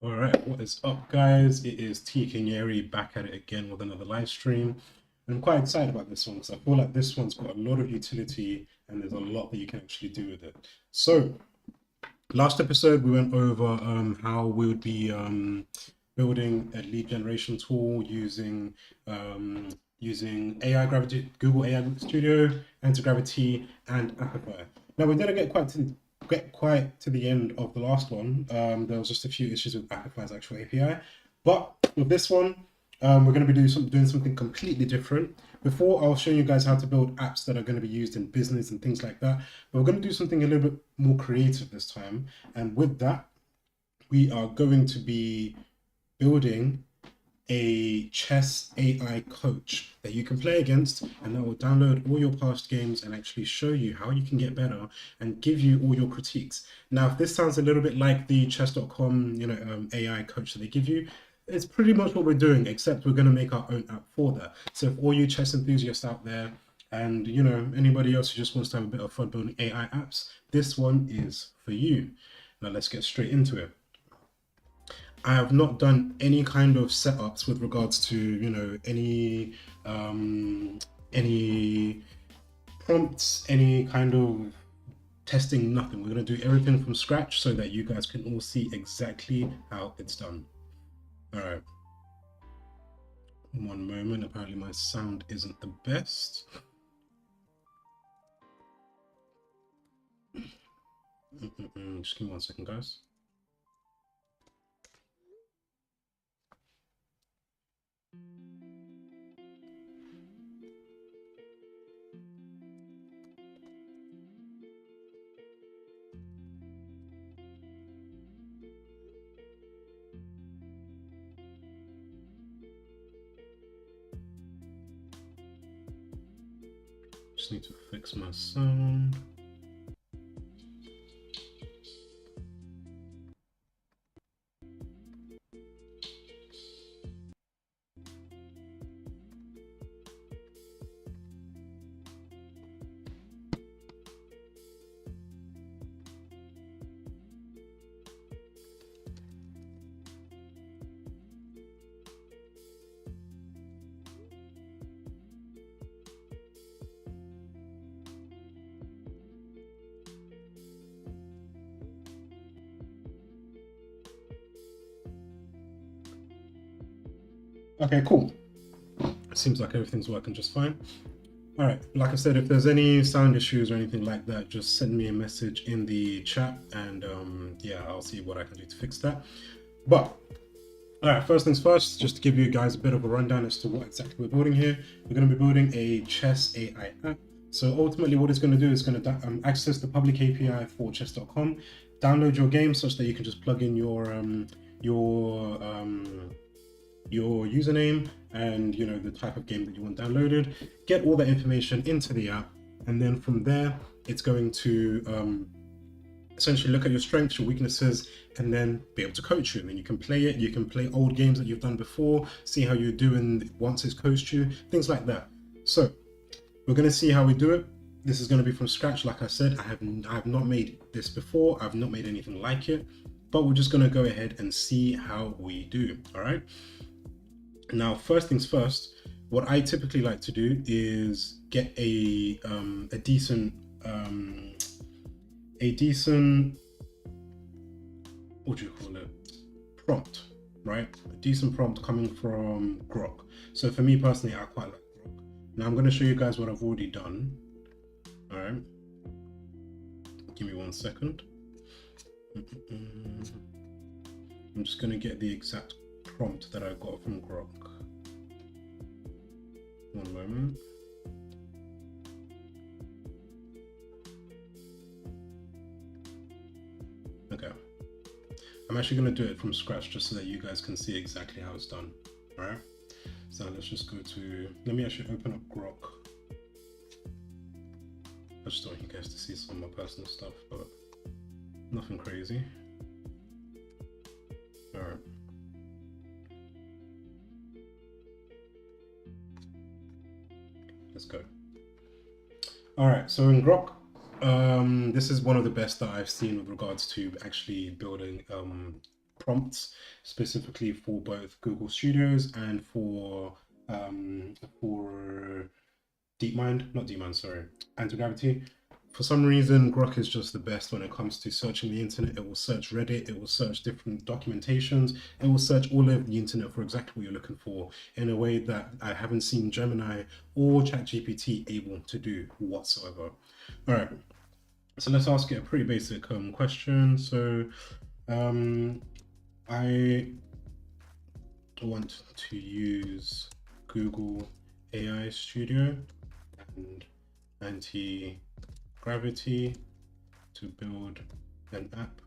All right, what is up, guys? It is TK Nyeri back at it again with another live stream. And I'm quite excited about this one because I feel like this one's got a lot of utility and there's a lot that you can actually do with it. So, last episode we went over how we would be building a lead generation tool using AI Gravity, Google AI Studio, Anti-Gravity, and Amplify. Now we didn't get quite to the end of the last one. There was just a few issues with Amplify's actual API, but with this one, we're going to be doing something completely different. Before, I'll show you guys how to build apps that are going to be used in business and things like that. But we're going to do something a little bit more creative this time. And with that, we are going to be building a chess AI coach that you can play against, and that will download all your past games and actually show you how you can get better and give you all your critiques. Now, if this sounds a little bit like the chess.com, AI coach that they give you, it's pretty much what we're doing, except we're going to make our own app for that. So if all you chess enthusiasts out there and anybody else who just wants to have a bit of fun building AI apps, this one is for you. Now let's get straight into it. I have not done any kind of setups with regards to any prompts, any kind of testing, nothing. We're going to do everything from scratch so that you guys can all see exactly how it's done. All right. One moment. Apparently my sound isn't the best. Just give me 1 second, guys. Just need to fix my sound. Okay, cool. Seems like everything's working just fine. All right, like I said, if there's any sound issues or anything like that, just send me a message in the chat and yeah, I'll see what I can do to fix that. But all right, first things first, just to give you guys a bit of a rundown as to what exactly we're building here. We're going to be building a chess AI app. So ultimately what it's going to do is going to access the public API for chess.com, download your game such that you can just plug in your username and the type of game that you want downloaded, get all that information into the app, and then from there it's going to essentially look at your strengths, your weaknesses, and then be able to coach you. And then you can play it, you can play old games that you've done before, see how you're doing once it's coached you, things like that. So we're going to see how we do it. This is going to be from scratch. Like I said, I have not made this before, I've not made anything like it, but we're just going to go ahead and see how we do. All right, now first things first, what I typically like to do is get a decent what do you call it, prompt, right? A decent prompt coming from Grok. So for me personally, I quite like Grok. Now I'm going to show you guys what I've already done. All right, give me 1 second. I'm just going to get the exact prompt that I got from Grok. 1 moment. Okay, I'm actually going to do it from scratch just so that you guys can see exactly how it's done. All right, so let's just go to, let me actually open up Grok. I just want you guys to see some of my personal stuff, but nothing crazy. All right. Let's go. All right, so in Grok, this is one of the best that I've seen with regards to actually building prompts specifically for both Google Studios and for Anti-Gravity. For some reason, Grok is just the best when it comes to searching the internet. It will search Reddit, it will search different documentations, it will search all over the internet for exactly what you're looking for in a way that I haven't seen Gemini or ChatGPT able to do whatsoever. All right, so let's ask it a pretty basic question. So I want to use Google AI Studio and Anti-Gravity to build an app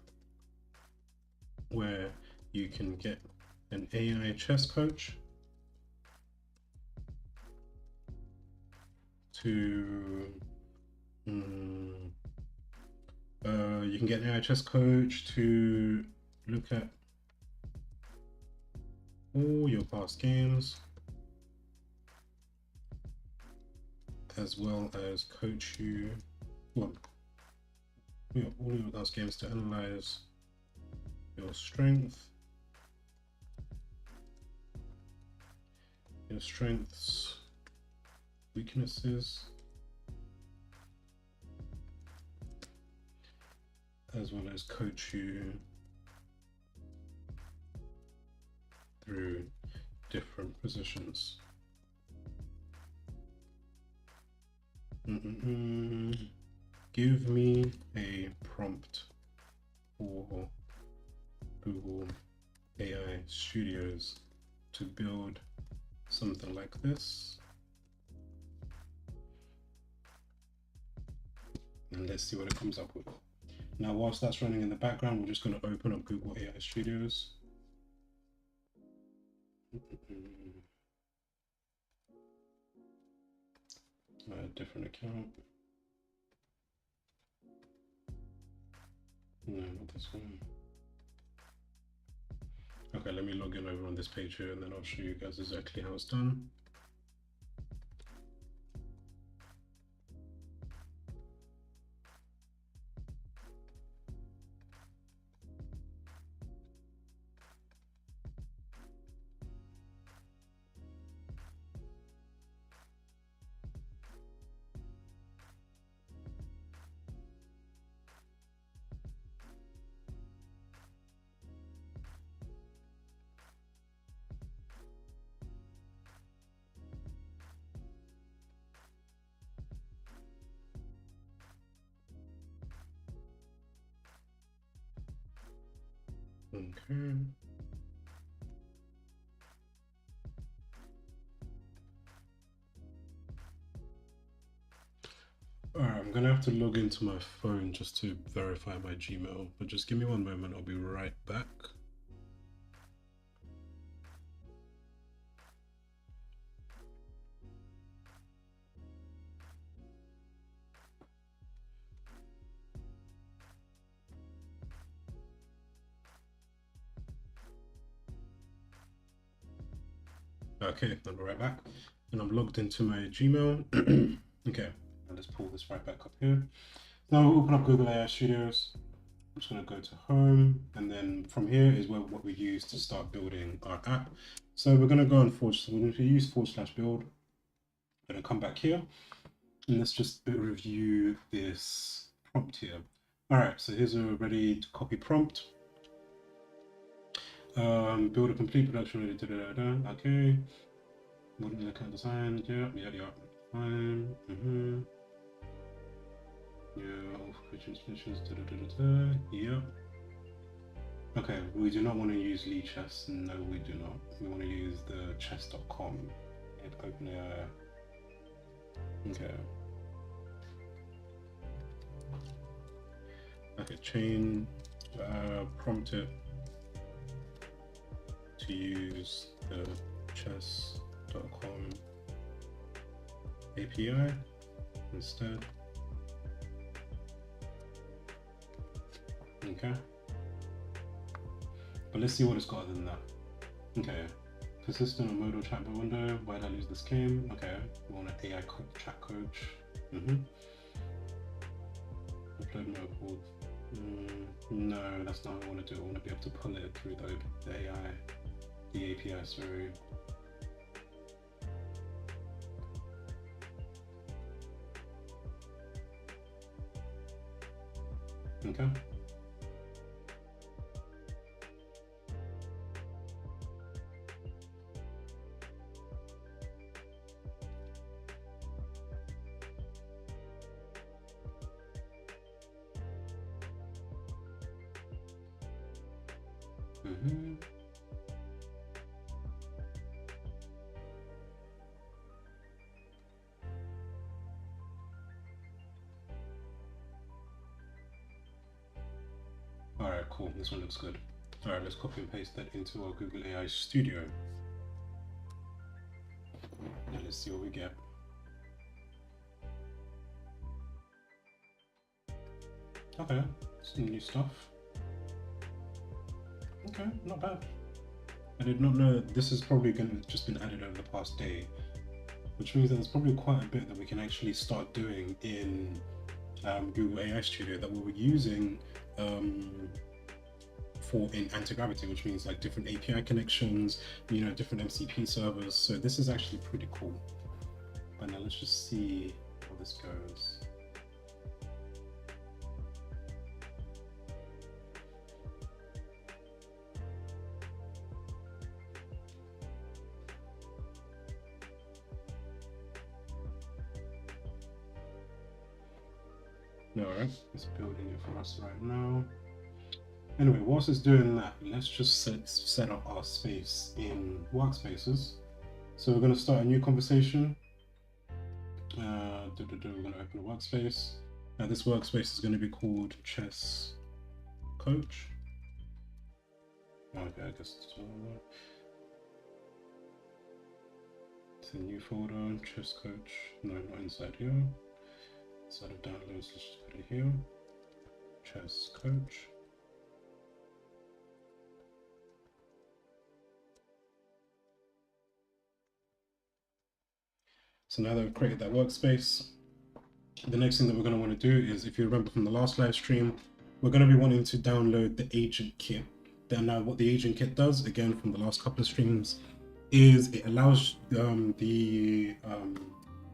where you can get an AI chess coach to you can get an AI chess coach to look at all your past games, as well as coach you, all your past games, to analyze your strength, your strengths, weaknesses, as well as coach you through different positions. Give me a prompt for Google AI Studios to build something like this. And let's see what it comes up with. Now, whilst that's running in the background, we're just going to open up Google AI Studios. Different account. No, not this one. Okay, let me log in over on this page here, and then I'll show you guys exactly how it's done. Okay. Alright, I'm gonna have to log into my phone just to verify my Gmail, but just give me one moment, I'll be right back. Okay, I'm right back, and I'm logged into my Gmail. Okay, and let's pull this right back up here. Now we'll open up Google AI Studios. I'm just going to go to home, and then from here is what we use to start building our app. So we're going to go on we're going to use /build. I'm going to come back here, and let's just review this prompt here. All right, so here's a ready to copy prompt. Build a complete production ready. Okay. What is the kind of design? Yeah. Fine. Yeah. Okay, we do not want to use Lee Chess. No, we do not. We want to use the chess.com. Open AI. Okay. Okay, prompt it to use the chess.com API instead. Okay. But let's see what it's got other than that. Okay. Persistent or modal chatbot window. Why did I lose this game? Okay. We want an AI chat coach. Upload no auth. No, that's not what I want to do. I want to be able to pull it through the AI, the API, sorry. Okay. All right, cool. This one looks good. All right, let's copy and paste that into our Google AI Studio. And let's see what we get. Okay, some new stuff. Okay, not bad. I did not know that this is probably going to just been added over the past day, which means that there's probably quite a bit that we can actually start doing in Google AI Studio that we were using in anti-gravity, which means like different API connections, you know, different MCP servers. So this is actually pretty cool. But now let's just see how this goes. Alright, it's building it for us right now. Anyway, whilst it's doing that, let's just set up our space in workspaces. So we're going to start a new conversation. We're going to open a workspace. Now this workspace is going to be called Chess Coach. Okay, I guess it's a new folder, Chess Coach. No, not inside here. Inside of downloads, let's just put it here. Chess Coach. So now that we've created that workspace, the next thing that we're going to want to do is, if you remember from the last live stream, we're going to be wanting to download the agent kit. Then now what the agent kit does, again from the last couple of streams, is it allows the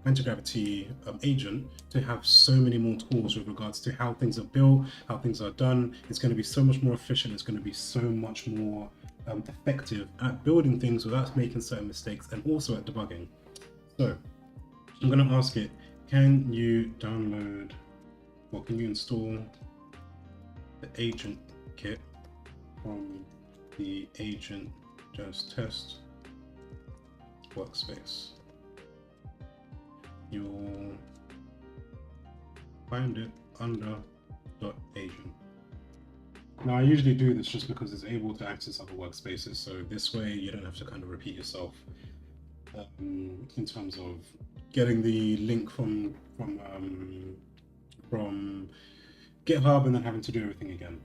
anti-gravity agent to have so many more tools with regards to how things are built, how things are done. It's going to be so much more efficient. It's going to be so much more effective at building things without making certain mistakes, and also at debugging. So I'm going to ask it, can you download, or can you install the agent kit from the agent just test workspace? You'll find it under .agent. Now I usually do this just because it's able to access other workspaces, so this way you don't have to kind of repeat yourself in terms of getting the link from GitHub and then having to do everything again.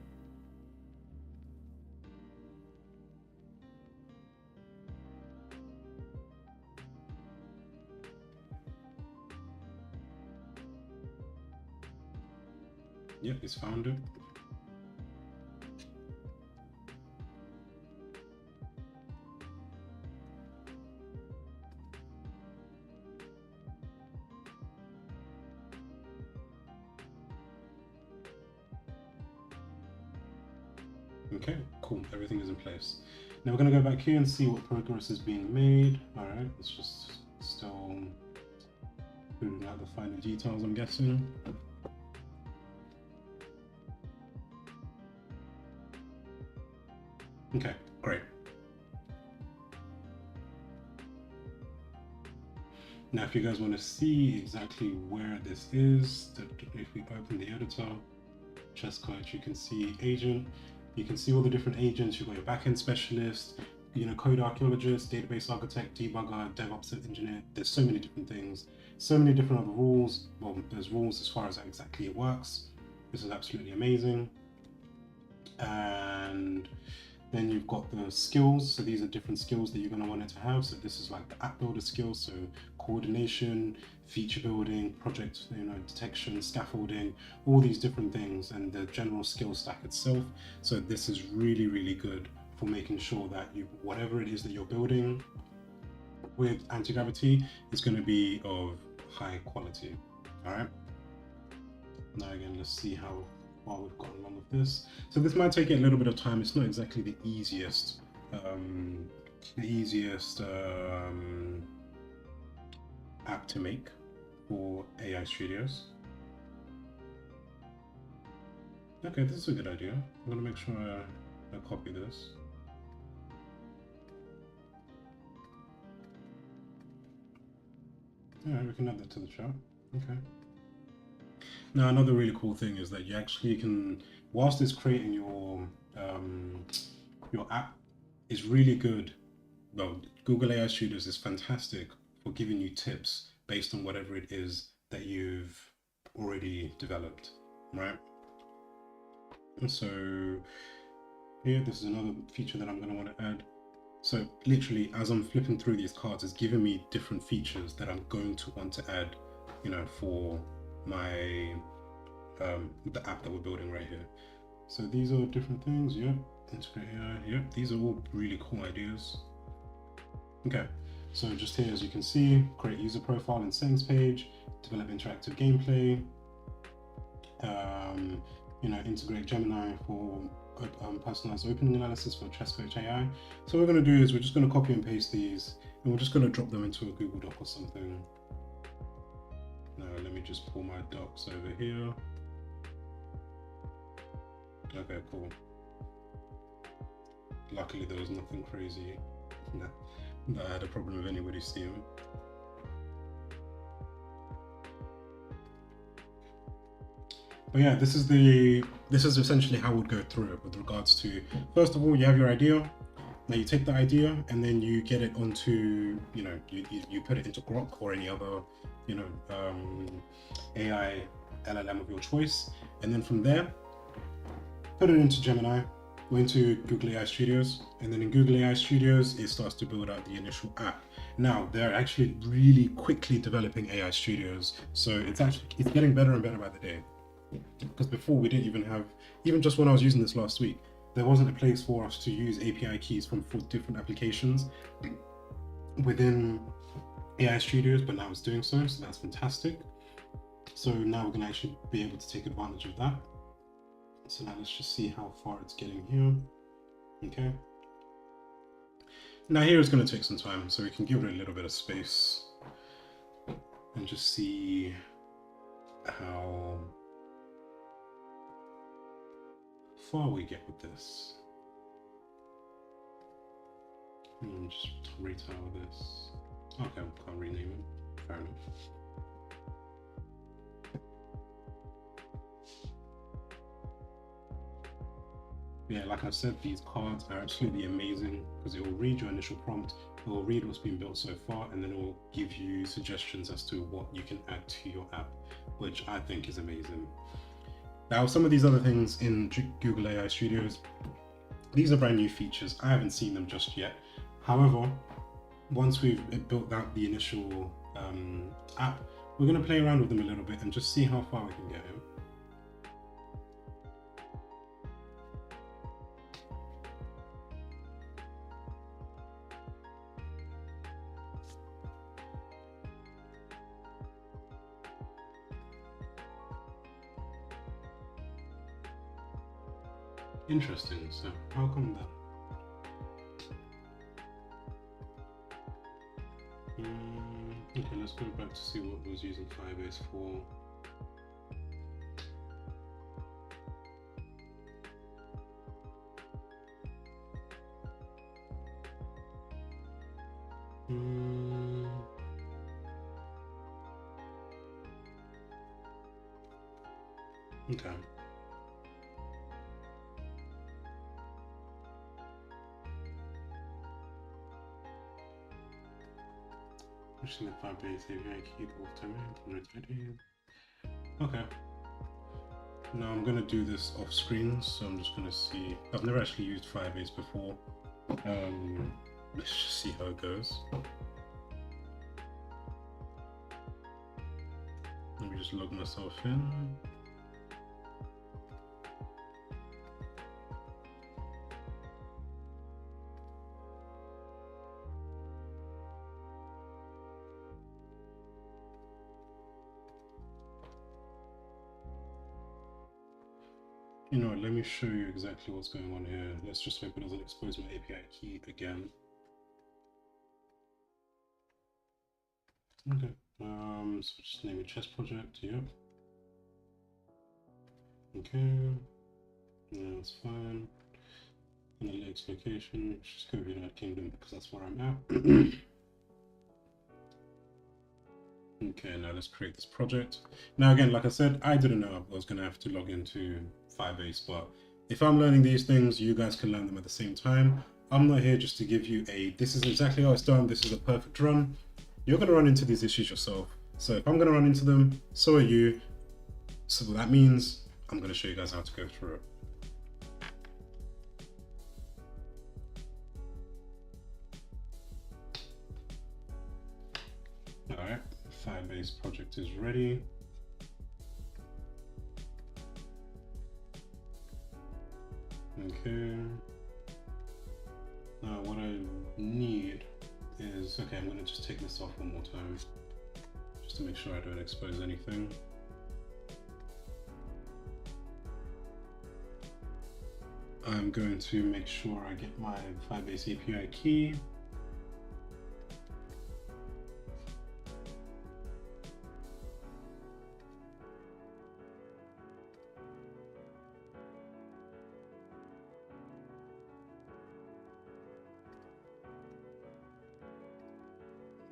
Yep, it's found it. Okay, cool, everything is in place. Now we're going to go back here and see what progress is being made. All right, it's just still figuring out the finer details, I'm guessing. Okay, great. Now, if you guys want to see exactly where this is, if we open the editor, Chess Coach, you can see agent. You can see all the different agents. You've got your backend specialist, you know, code archaeologist, database architect, debugger, DevOps engineer. There's so many different things, so many different other rules. Well, there's rules as far as how exactly it works. This is absolutely amazing. And then you've got the skills. So these are different skills that you're going to want it to have. So this is like the app builder skills. So coordination, feature building, project detection, scaffolding, all these different things, and the general skill stack itself. So this is really, really good for making sure that whatever it is that you're building with anti-gravity is going to be of high quality. All right. Now again, let's see how far we've gotten along with this. So this might take a little bit of time. It's not exactly the easiest app to make for AI studios. Okay, this is a good idea. I'm gonna make sure I copy this. Yeah, we can add that to the chart. Okay. Now, another really cool thing is that you actually can, whilst it's creating your app, is really good. Well, Google AI Studios is fantastic for giving you tips based on whatever it is that you've already developed, right? And so here, this is another feature that I'm going to want to add. So literally, as I'm flipping through these cards, it's giving me different features that I'm going to want to add, for my the app that we're building right here. So these are different things. Yep, integrate AI. Yep, these are all really cool ideas. Okay, so just here, as you can see, create user profile and settings page, develop interactive gameplay, integrate Gemini for personalized opening analysis for chess coach AI. So what we're going to do is we're just going to copy and paste these, and we're just going to drop them into a Google Doc or something. Now let me just pull my docs over here. Okay, cool. Luckily there was nothing crazy that I had a problem with anybody seeing. But yeah, this is essentially how we'd go through it with regards to, first of all, you have your idea. Now you take the idea and then you get it onto, you put it into Grok or any other, AI LLM of your choice. And then from there, put it into Gemini or into Google AI Studios. And then in Google AI Studios, it starts to build out the initial app. Now they're actually really quickly developing AI Studios. So it's getting better and better by the day. Because before we didn't even have, even just when I was using this last week, there wasn't a place for us to use API keys from 4 different applications within AI Studios, but now it's doing so that's fantastic. So now we're going to actually be able to take advantage of that. So now let's just see how far it's getting here. Okay. Now here is going to take some time, so we can give it a little bit of space and just see how far we get with this. Just retail this. Okay, can't rename it. Fair enough. Yeah, like I said, these cards are absolutely amazing because it will read your initial prompt, it will read what's been built so far, and then it will give you suggestions as to what you can add to your app, which I think is amazing. Now, some of these other things in Google AI Studios, these are brand new features. I haven't seen them just yet. However, once we've built out the initial app, we're going to play around with them a little bit and just see how far we can get in. Interesting, so how come that? Okay, let's go back to see what I was using Firebase for. Okay. Pushing the Firebase API key off time. Okay. Now I'm gonna do this off screen, so I'm just gonna see. I've never actually used Firebase before. Let's just see how it goes. just log myself in. You know what, let me show you exactly what's going on here. Let's just hope it doesn't expose my API key again. Okay, so just name it chest project, yep. Okay, yeah, that's fine. And the next location, just go United Kingdom because that's where I'm at. Okay, now let's create this project. Now again, like I said, I didn't know I was gonna have to log into Firebase, but if I'm learning these things, you guys can learn them at the same time. I'm not here just to give you this is exactly how it's done, this is a perfect run. You're gonna run into these issues yourself. So if I'm gonna run into them, so are you. So that means I'm gonna show you guys how to go through it. All right, Firebase project is ready. Okay. Now what I need is, okay, I'm gonna just take this off one more time, just to make sure I don't expose anything. I'm going to make sure I get my Firebase API key.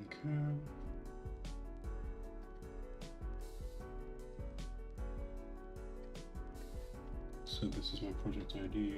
Okay. So this is my project ID.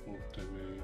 Auth domain.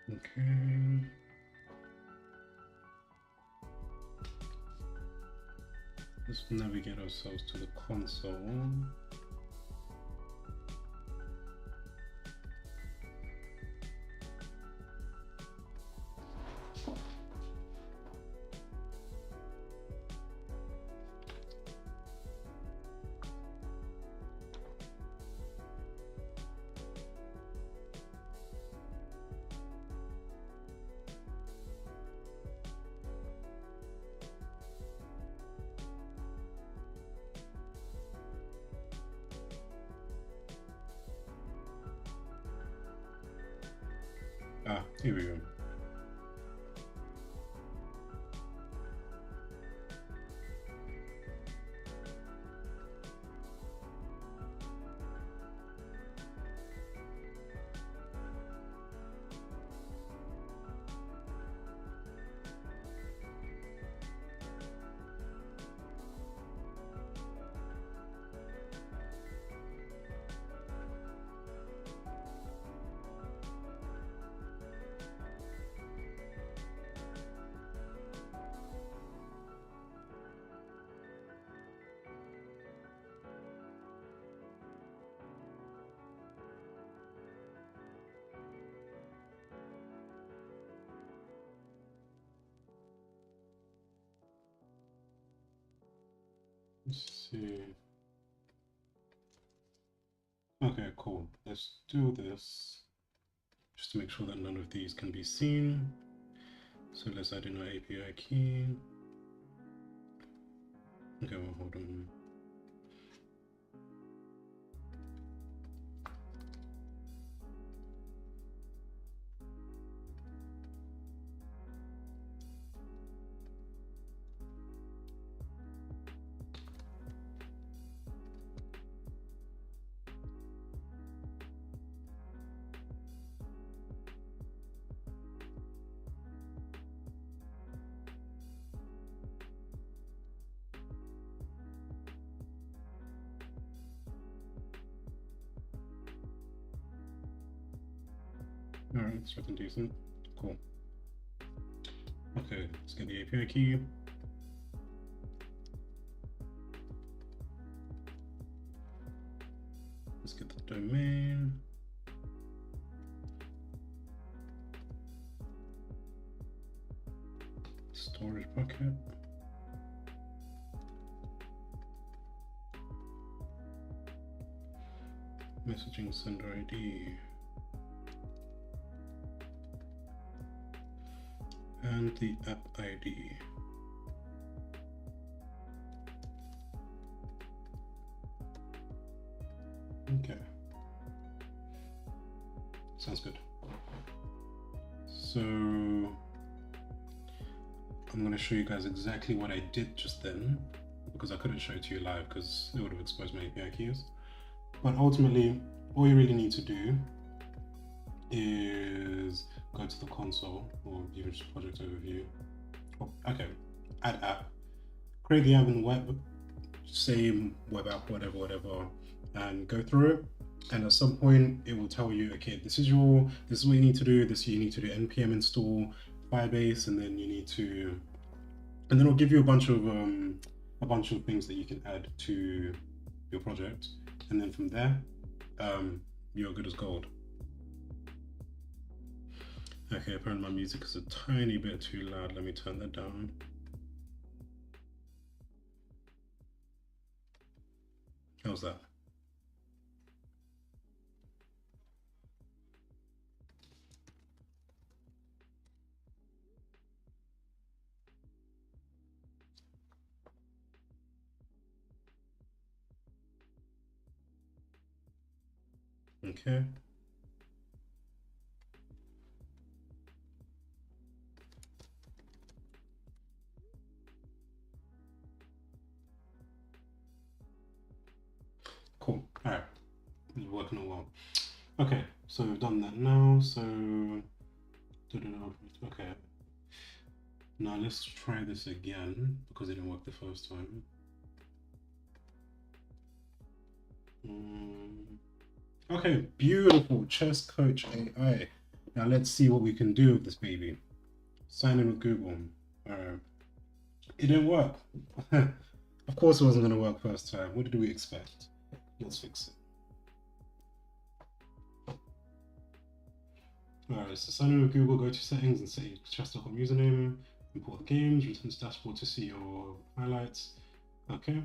Okay. Let's navigate ourselves to the console. Ah, here we go. Let's see. Okay, cool. Let's do this just to make sure that none of these can be seen. So let's add in our API key. Okay, well, hold on. All right, it's looking decent. Cool. Okay, let's get the API key. Let's get the domain. Storage bucket. Messaging sender ID. And the app ID. Okay. Sounds good. So I'm going to show you guys exactly what I did just then, because I couldn't show it to you live because it would have exposed my API keys. But ultimately, all you really need to do is go to the console or even just project overview. Oh, okay, add app. Create the app in the web, same web app, whatever, and go through it. And at some point, it will tell you, okay, this is what you need to do. You need to do npm install Firebase, and then you need to, and then it'll give you a bunch of things that you can add to your project, and then from there, you're good as gold. Okay, apparently my music is a tiny bit too loud. Let me turn that down. How's that? Okay. Cool. All right. It's working all well. Okay, so we've done that now. So, okay. Now let's try this again because it didn't work the first time. Okay, beautiful. Chess Coach AI. Now let's see what we can do with this baby. Sign in with Google. It didn't work. Of course it wasn't going to work first time. What did we expect? Let's fix it. Alright, so sign in with Google, go to settings and set your chess.com username, import the games, return to dashboard to see your highlights. Okay.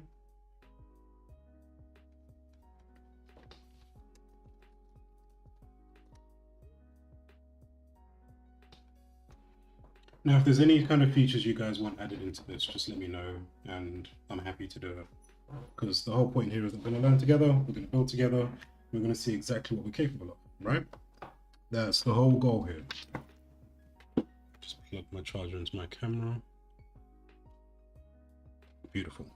Now, if there's any kind of features you guys want added into this, just let me know, and I'm happy to do it. Because the whole point here is that we're going to learn together, we're going to build together, we're going to see exactly what we're capable of, right? That's the whole goal here. Just plug my charger into my camera. Beautiful.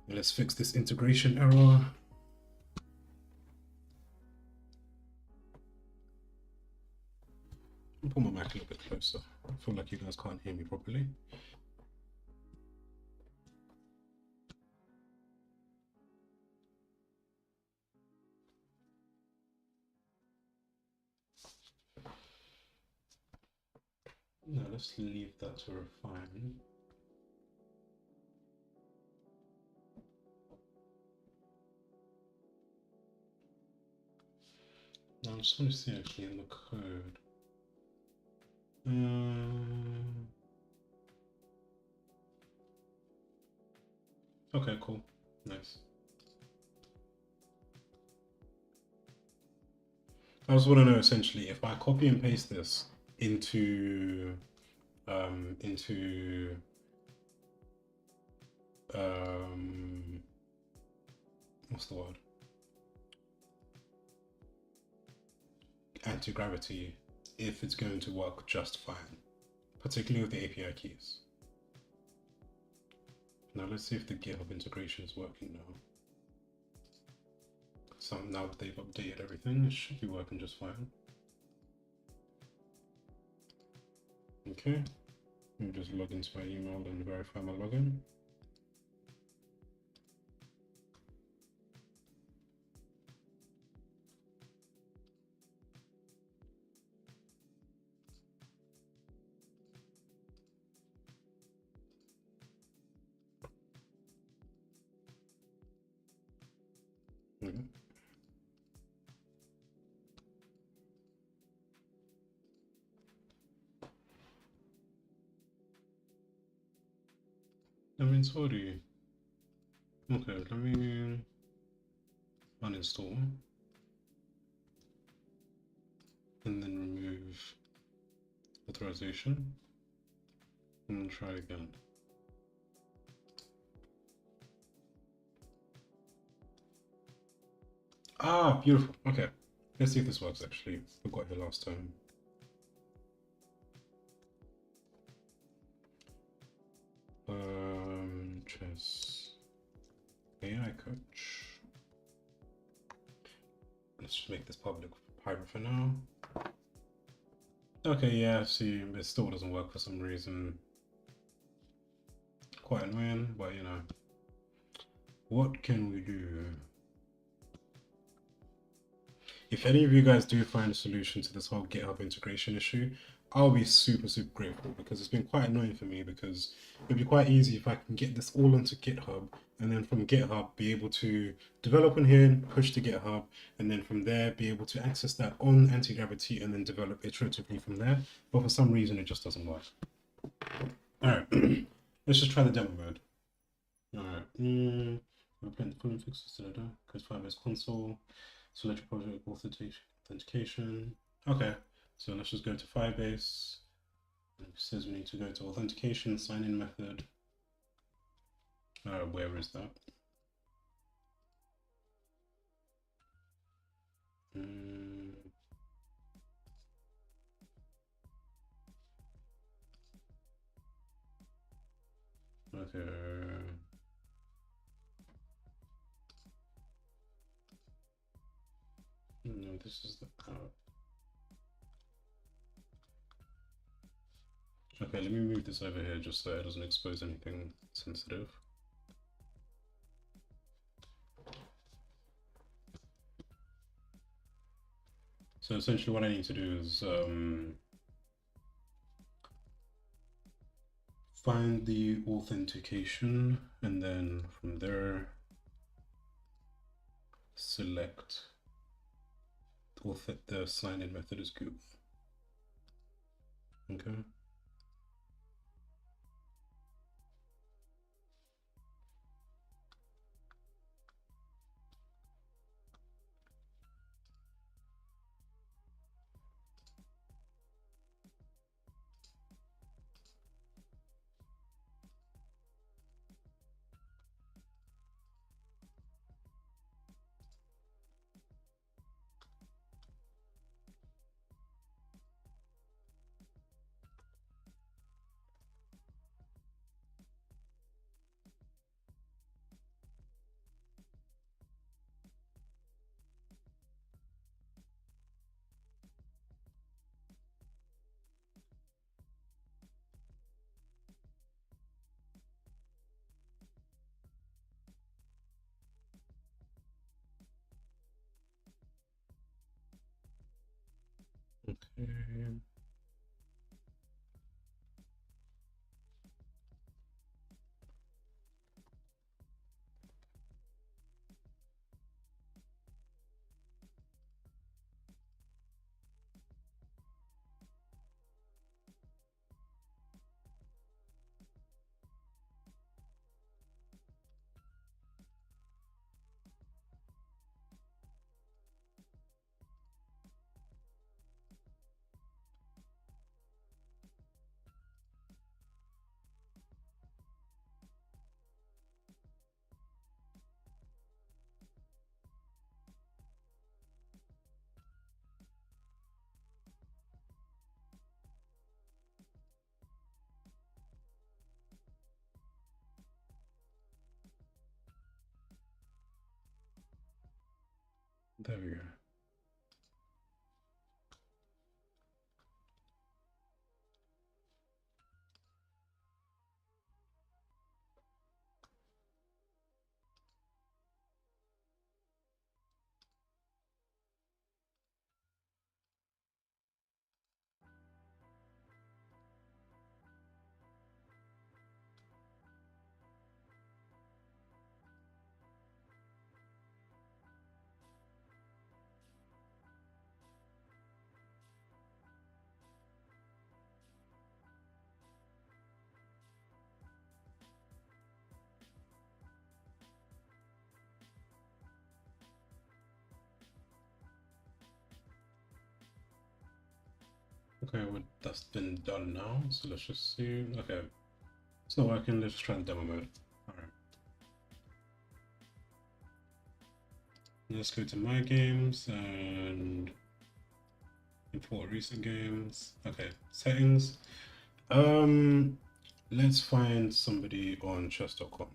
Let's fix this integration error. I'll pull my mic a little bit closer. I feel like you guys can't hear me properly. Now let's leave that to refine. Now I'm just going to see actually in the code. Okay, cool. Nice. I just want to know essentially if I copy and paste this into into what's the word? Anti-gravity, if it's going to work just fine, particularly with the API keys. Now let's see if the GitHub integration is working now. So now that they've updated everything, it should be working just fine. Okay, let me just log into my email and verify my login. I mean, sorry. Okay, let me uninstall and then remove authorization and try again. Ah, beautiful. Okay, let's see if this works actually. I got here last time. Chess AI coach. Let's just make this public private for now. Okay, yeah, see, it still doesn't work for some reason. Quite annoying, but you know, what can we do? If any of you guys do find a solution to this whole GitHub integration issue, I'll be super grateful, because it's been quite annoying for me, because it'd be quite easy if I can get this all onto GitHub and then from GitHub be able to develop on here, push to GitHub, and then from there be able to access that on anti-gravity and then develop iteratively from there. But for some reason it just doesn't work. All right, let's just try the demo mode. All right, we'll print the following fixes, code 5S console, select your project authentication. Okay, so let's just go to Firebase. It says we need to go to authentication, sign in method. Where is that? Okay. No, this is the app. Okay, let me move this over here just so it doesn't expose anything sensitive. So essentially what I need to do is find the authentication, and then from there select the sign-in method as goof. Okay. Okay. There we go. Okay, well, that's been done now. So let's just see. Okay, it's not working. Let's just try the demo mode. All right. Let's go to my games and import recent games. Okay, settings. Let's find somebody on chess.com.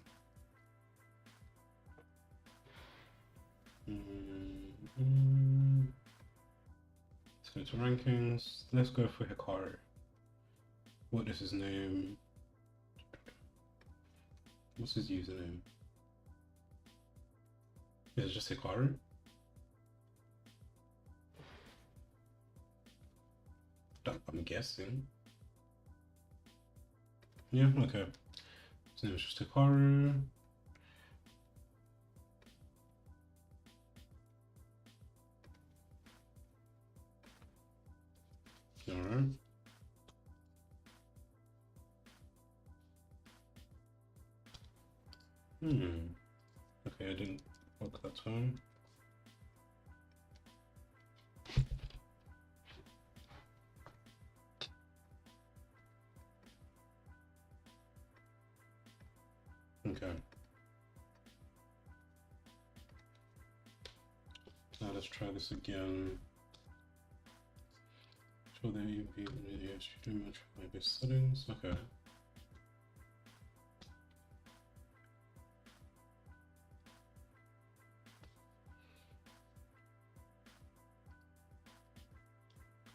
Let's go to rankings. Let's go for Hikaru. What is his name? What's his username? Is it just Hikaru? I'm guessing. Yeah, okay. His name is just Hikaru. Alright. Okay, I didn't work that time. Okay. Now let's try this again. Show the UV too much my best settings. Okay.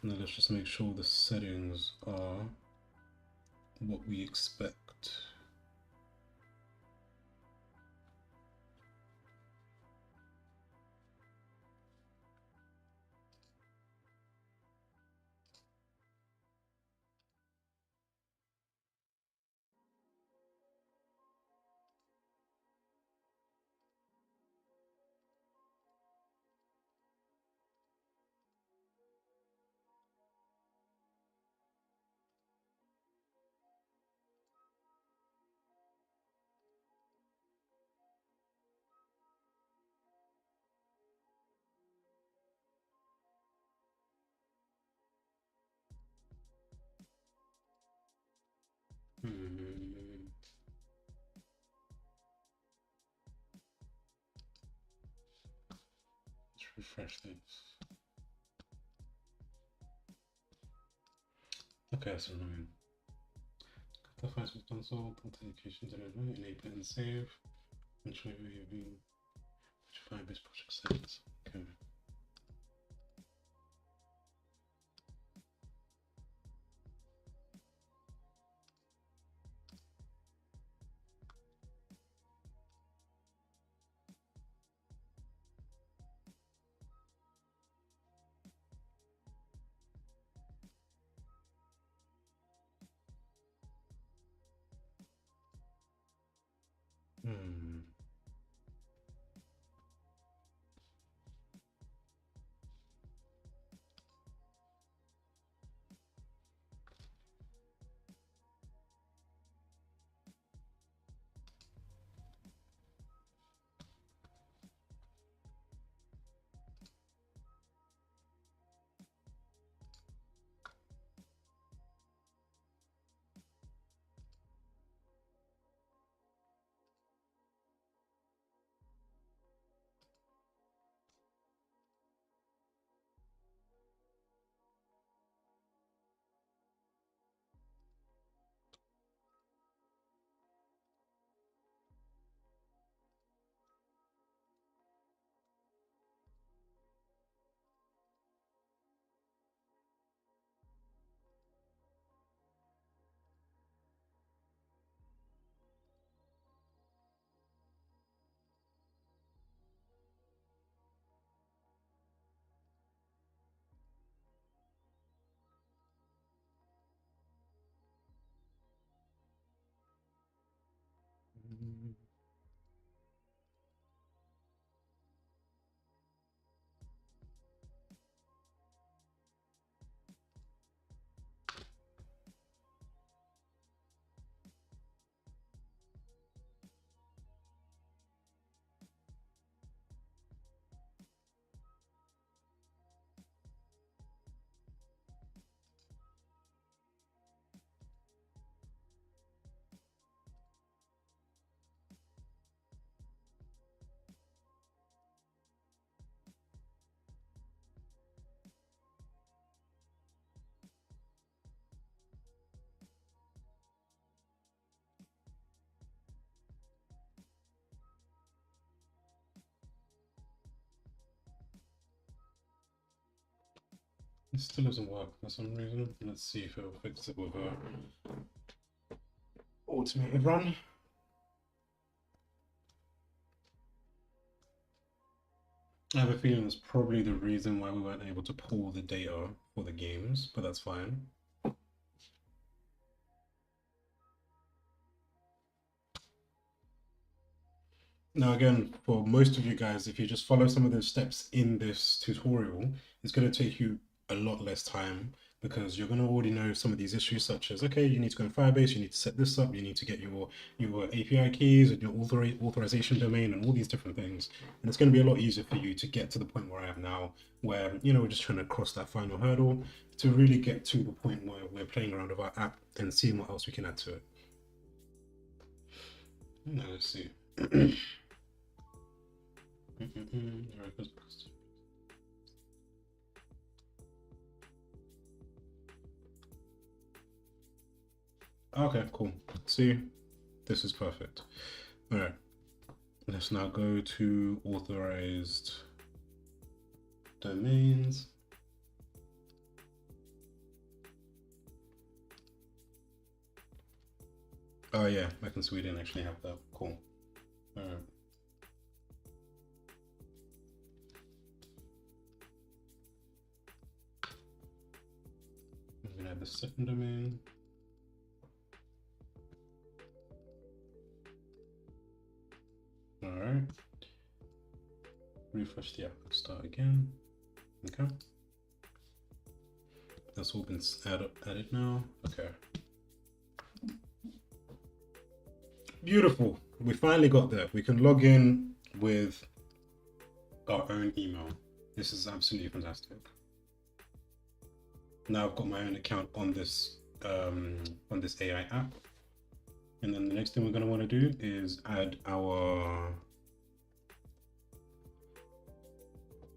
Now let's just make sure the settings are what we expect. Let's refresh this. Okay, that's annoying. The files with console, authentication, enable and save. Ensure you've been Firebase project settings. Okay. It still doesn't work for some reason. Let's see if it'll fix it with a automated run. I have a feeling that's probably the reason why we weren't able to pull the data for the games, but that's fine. Now again, for most of you guys, if you just follow some of those steps in this tutorial, it's going to take you a lot less time because you're going to already know some of these issues, such as, okay, you need to go in Firebase, you need to set this up, you need to get your API keys and your authorization domain and all these different things. And it's going to be a lot easier for you to get to the point where I am now, where, you know, we're just trying to cross that final hurdle to really get to the point where we're playing around with our app and seeing what else we can add to it. Now let's see. Okay, cool. See, this is perfect. All right, let's now go to authorized domains. Oh yeah, back in Sweden actually have that. Cool. All right. I'm gonna add the second domain. All right. Refresh the app and start again. Okay. That's all been added now. Okay. Beautiful. We finally got there. We can log in with our own email. This is absolutely fantastic. Now I've got my own account on this AI app. And then the next thing we're going to want to do is add our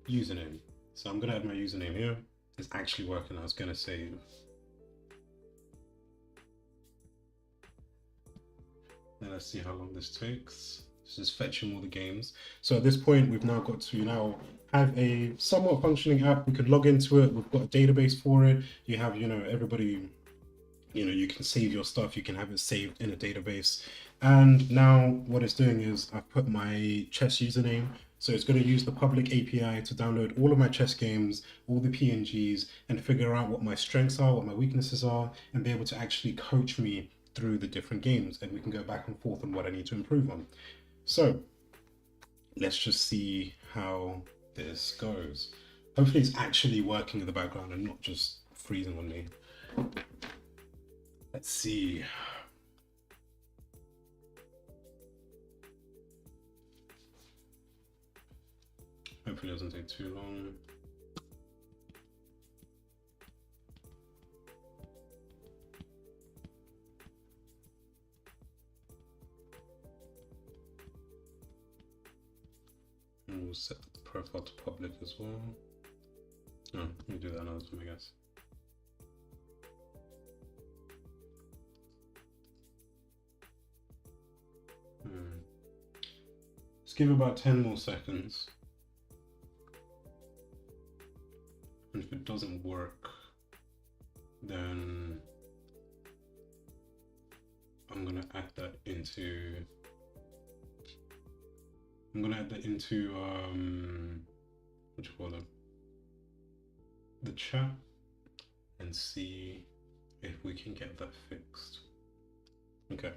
username. So I'm going to add my username here. It's actually working. I was going to save. Now let's see how long this takes. This is fetching all the games. So at this point, we've now got to now have a somewhat functioning app. We can log into it. We've got a database for it. You have, you know, everybody, you know, you can save your stuff. You can have it saved in a database. And now what it's doing is I've put my chess username. So it's going to use the public API to download all of my chess games, all the PNGs, and figure out what my strengths are, what my weaknesses are, and be able to actually coach me through the different games. And we can go back and forth on what I need to improve on. So let's just see how this goes. Hopefully it's actually working in the background and not just freezing on me. Let's see. Hopefully it doesn't take too long. And we'll set the profile to public as well. Oh, we'll do that another time, I guess. Let's give it about 10 more seconds. And if it doesn't work, then I'm gonna add that into what you call it, the chat, and see if we can get that fixed. Okay.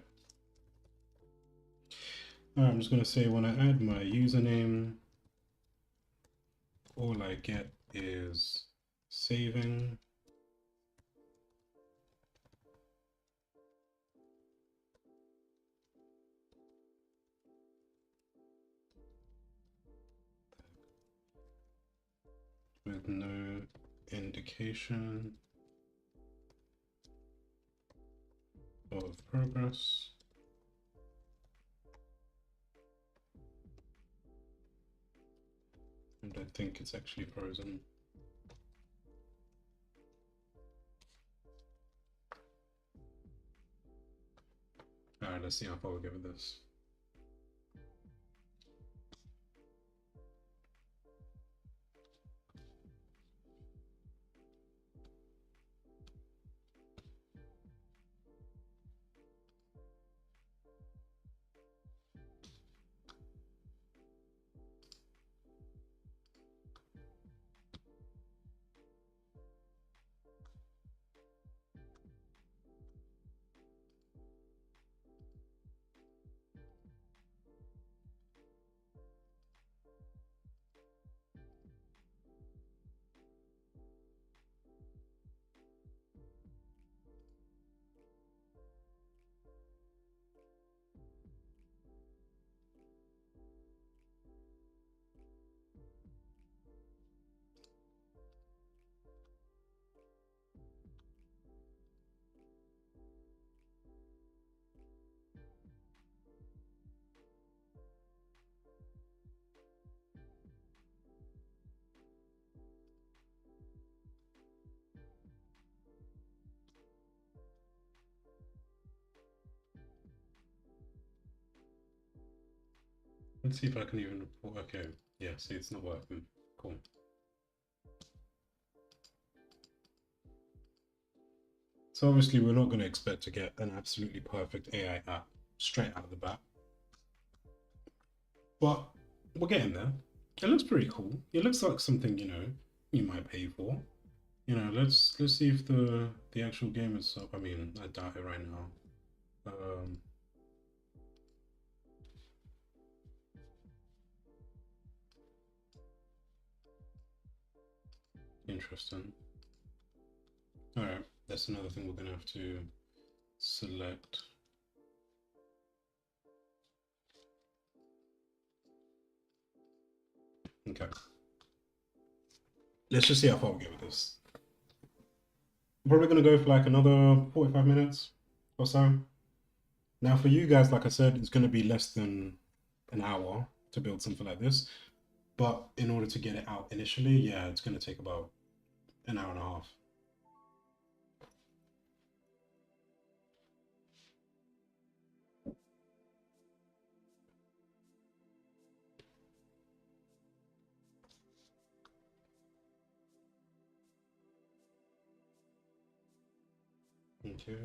I'm just gonna say when I add my username, all I get is saving. With no indication of progress. And I think it's actually frozen. All right, let's see how far we get with this. Let's see if I can even report. Okay, yeah, see, it's not working. Cool. So obviously we're not going to expect to get an absolutely perfect AI app straight out of the bat, but we're getting there. It looks pretty cool. It looks like something, you know, you might pay for. You know, let's see if the actual game is up. I mean, I doubt it right now. Um, Interesting. All right, that's another thing we're gonna have to select. Okay. Let's just see how far we get with this. I'm probably gonna go for like another 45 minutes or so. Now for you guys, like I said, it's gonna be less than an hour to build something like this. But in order to get it out initially, yeah, it's gonna take about an hour and a half. Okay.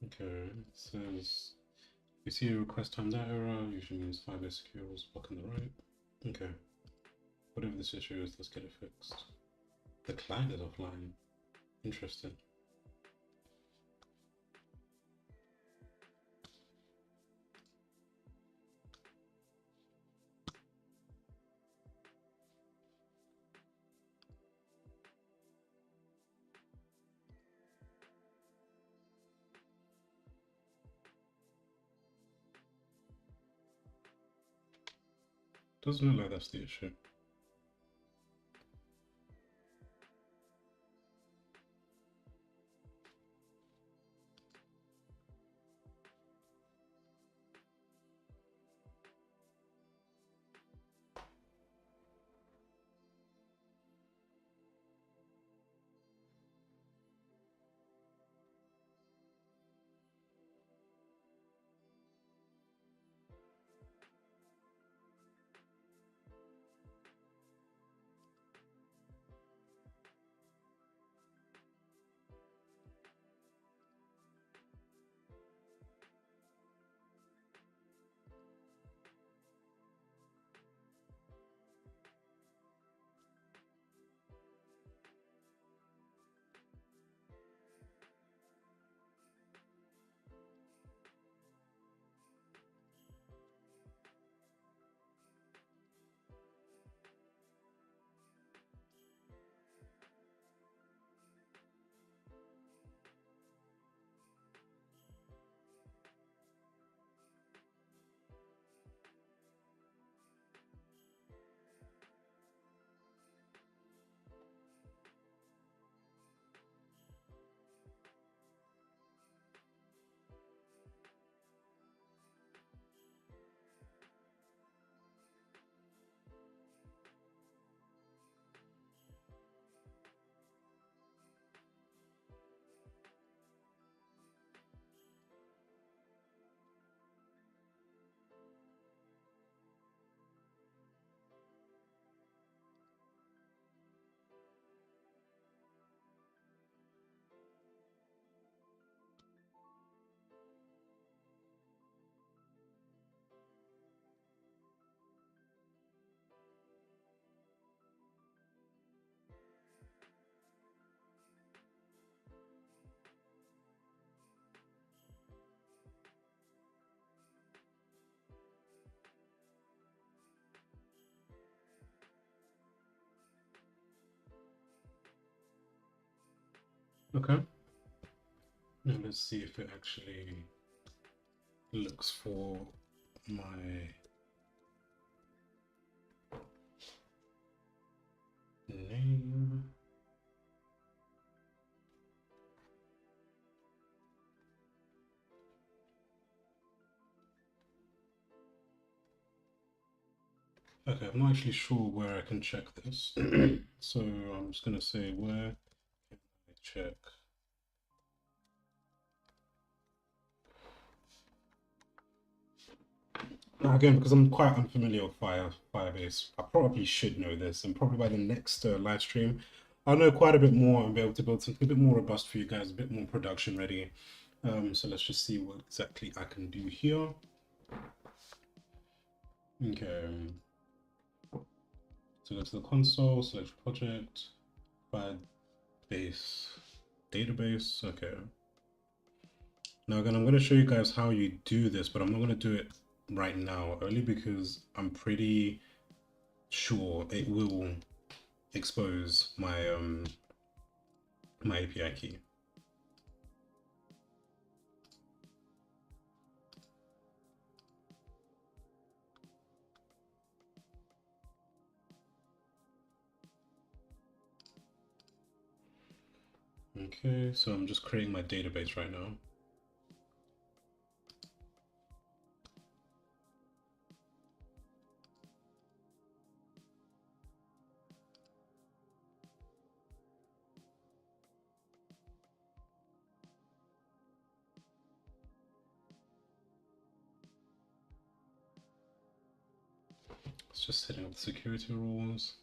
Okay, it says you see a request time that error, usually means 5 SQLs block on the right. Okay. Whatever this issue is, let's get it fixed. The client is offline. Interesting. Doesn't look like that's the issue. Okay. Now let's see if it actually looks for my name. Okay, I'm not actually sure where I can check this. So I'm just gonna say where can I check? Now again, because I'm quite unfamiliar with Firebase, I probably should know this, and probably by the next live stream, I'll know quite a bit more and be able to build something a bit more robust for you guys, a bit more production ready. So let's just see what exactly I can do here. Okay. So go to the console, select project, Firebase database. Okay. Now again, I'm going to show you guys how you do this, but I'm not going to do it right now, only because I'm pretty sure it will expose my my API key. Okay, so I'm just creating my database right now. It's just setting up the security rules.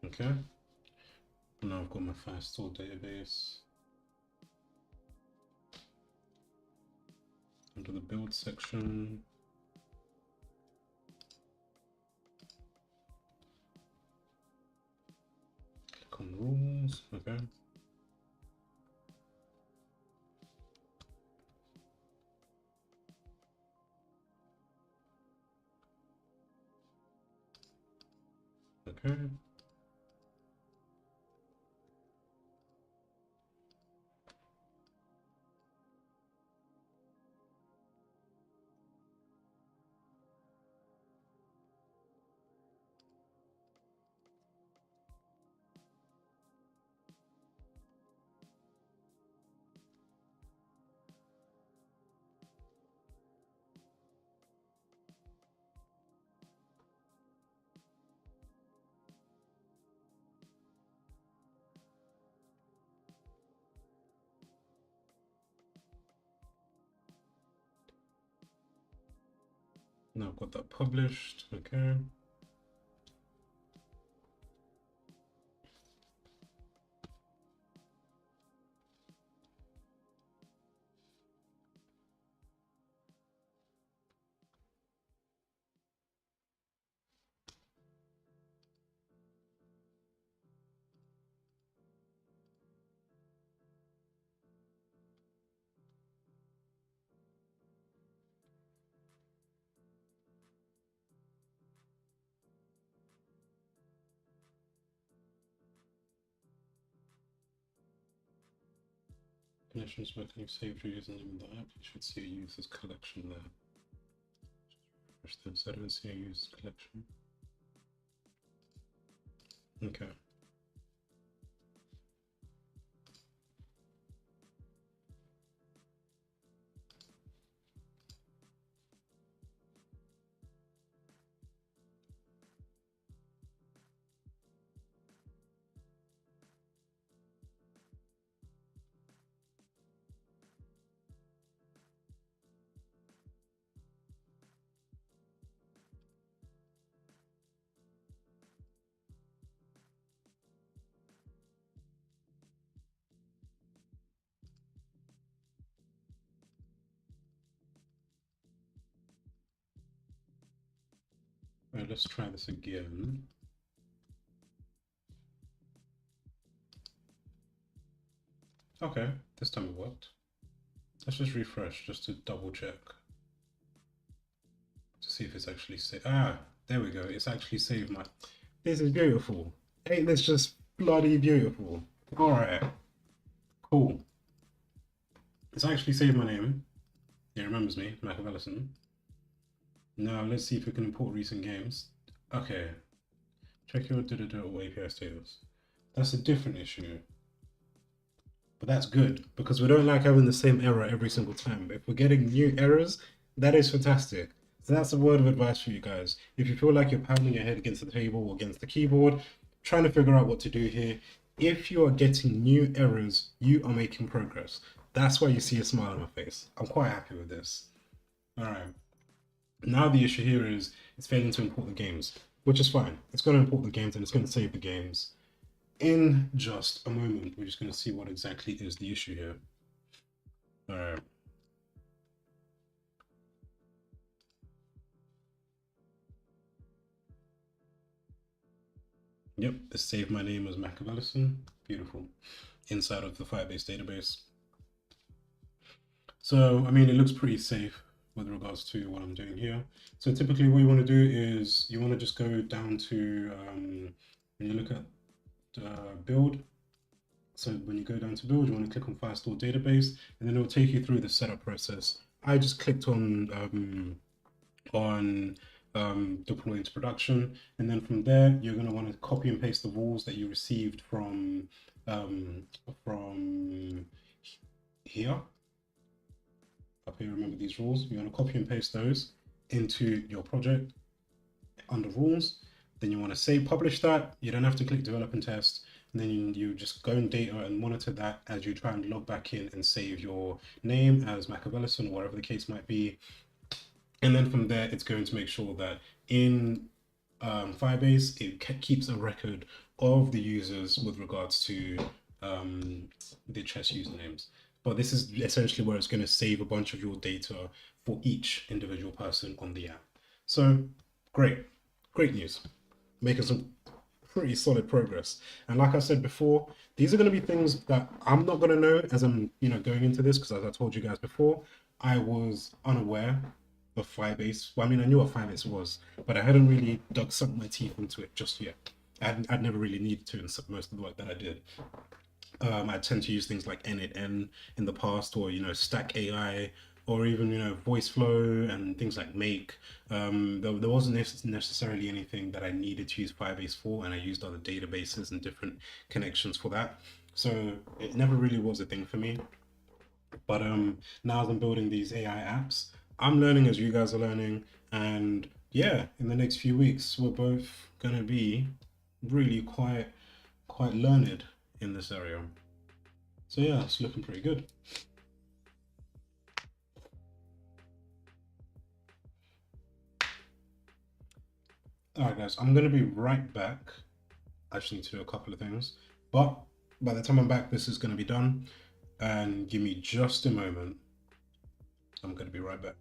Okay. Now I've got my Firestore database. Under the build section. Click on rules. Okay. Okay. Now I've got that published. Okay. Connections with you saved your username in the app. You should see a users collection there. Refresh this. I don't see a users collection. Okay. Right, let's try this again. Okay, this time it worked. Let's just refresh just to double check to see if it's actually saved. Ah, there we go. It's actually saved my. This is beautiful. Ain't this just bloody beautiful? All right, cool. It's actually saved my name. It remembers me, Michael Ellison. Now let's see if we can import recent games. Okay, check your API status. That's a different issue. But that's good because we don't like having the same error every single time. If we're getting new errors, that is fantastic. So that's a word of advice for you guys. If you feel like you're pounding your head against the table or against the keyboard, trying to figure out what to do here, if you are getting new errors, you are making progress. That's why you see a smile on my face. I'm quite happy with this. All right. Now the issue here is it's failing to import the games, which is fine. It's going to import the games and it's going to save the games. In just a moment, we're just going to see what exactly is the issue here. All right. Yep, this saved my name as Machiavellison. Beautiful. Inside of the Firebase database. So, I mean, it looks pretty safe with regards to what I'm doing here. So typically what you want to do is you want to just go down to, when you look at build, so when you go down to build, you want to click on Firestore database, and then it will take you through the setup process. I just clicked on deploy into production, and then from there you're going to want to copy and paste the rules that you received from here up here. Remember these rules, you want to copy and paste those into your project under rules. Then you want to save publish that. You don't have to click develop and test, and then you just go in data and monitor that as you try and log back in and save your name as Machiavellison or whatever the case might be. And then from there, it's going to make sure that in Firebase, it keeps a record of the users with regards to the chess usernames. But this is essentially where it's going to save a bunch of your data for each individual person on the app. So great, great news. Making some pretty solid progress. And like I said before, these are going to be things that I'm not going to know as I'm, going into this, because as I told you guys before, I was unaware of Firebase. Well, I mean, I knew what Firebase was, but I hadn't really sunk my teeth into it just yet. I'd never really needed to in most of the work that I did. I tend to use things like N8N in the past, or Stack AI, or even Voice Flow and things like Make. There wasn't necessarily anything that I needed to use Firebase for, and I used other databases and different connections for that. So it never really was a thing for me. But now as I'm building these AI apps, I'm learning as you guys are learning, and yeah, in the next few weeks, we're both gonna be really quite learned in this area. So yeah, it's looking pretty good. All right, guys, I'm gonna be right back. I just need to do a couple of things, but by the time I'm back, this is gonna be done. And give me just a moment. I'm gonna be right back.